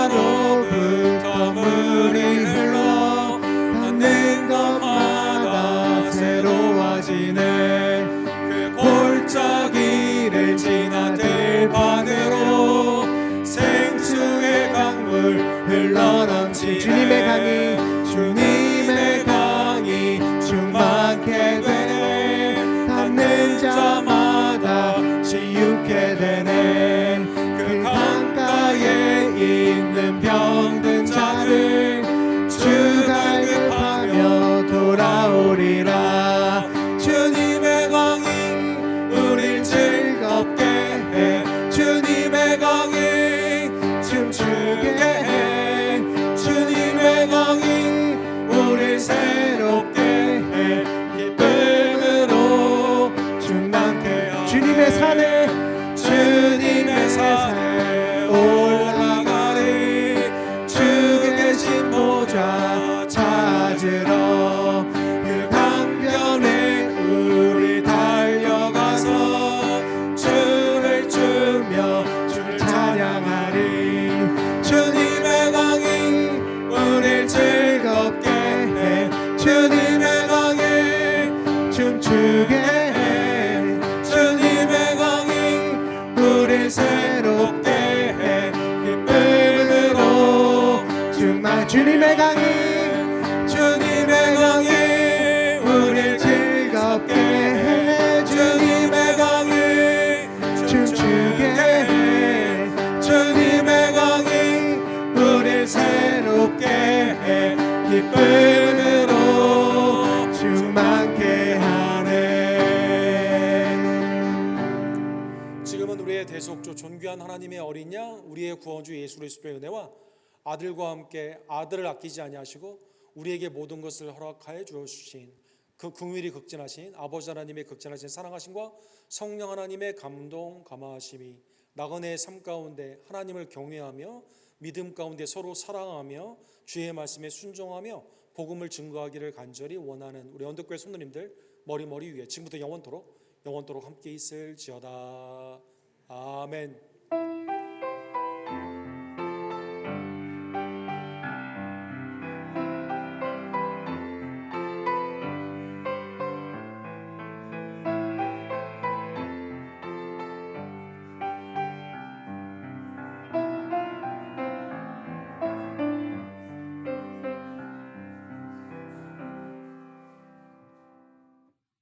주보좌로부터 물이 흘러 닿는 것마다 새로워지네. 그 골짜기를 지나 들판으로 생수의 강물 흘러넘치 주님의 강이 충만케 되네. 닿는 자마다 지유케 되네. 그 강가에 있는 병든 자를 주 갈급하며 돌아오리라. 주님의 강이 우릴 즐겁게 해. 주님의 강이 춤추 우릴 새롭게 해 기쁨으로 충만케 하네. 주님의 산에 올라가리. 주 계신 보좌 찾으러 그 강변에 우리 달려가서 주를 추며 주를 찬양하리. 주님의 강이 우릴 즐겁게 해. 주님의 강이 춤추게 해. 주님의 강이 우릴 새롭게 해 기쁨으로 충만. 주님의 강이 우릴 즐겁게 해. 주님의 강이 춤추게 해. 주님의 강이 우릴 새롭게 해 기쁨으로 충만케 하네. 지금은 우리의 대속주 존귀한 하나님의 어린 양 우리의 구원주 예수 그리스도의 은혜와 아들과 함께 아들을 아끼지 아니하시고 우리에게 모든 것을 허락하여 주신 그 긍휼이 극진하신 아버지 하나님의 극진하신 사랑하심과 성령 하나님의 감동 감화하심이 나그네의 삶 가운데 하나님을 경외하며 믿음 가운데 서로 사랑하며 주의 말씀에 순종하며 복음을 증거하기를 간절히 원하는 우리 언덕교회 성도님들 머리 위에 지금부터 영원토록 함께 있을지어다. 아멘.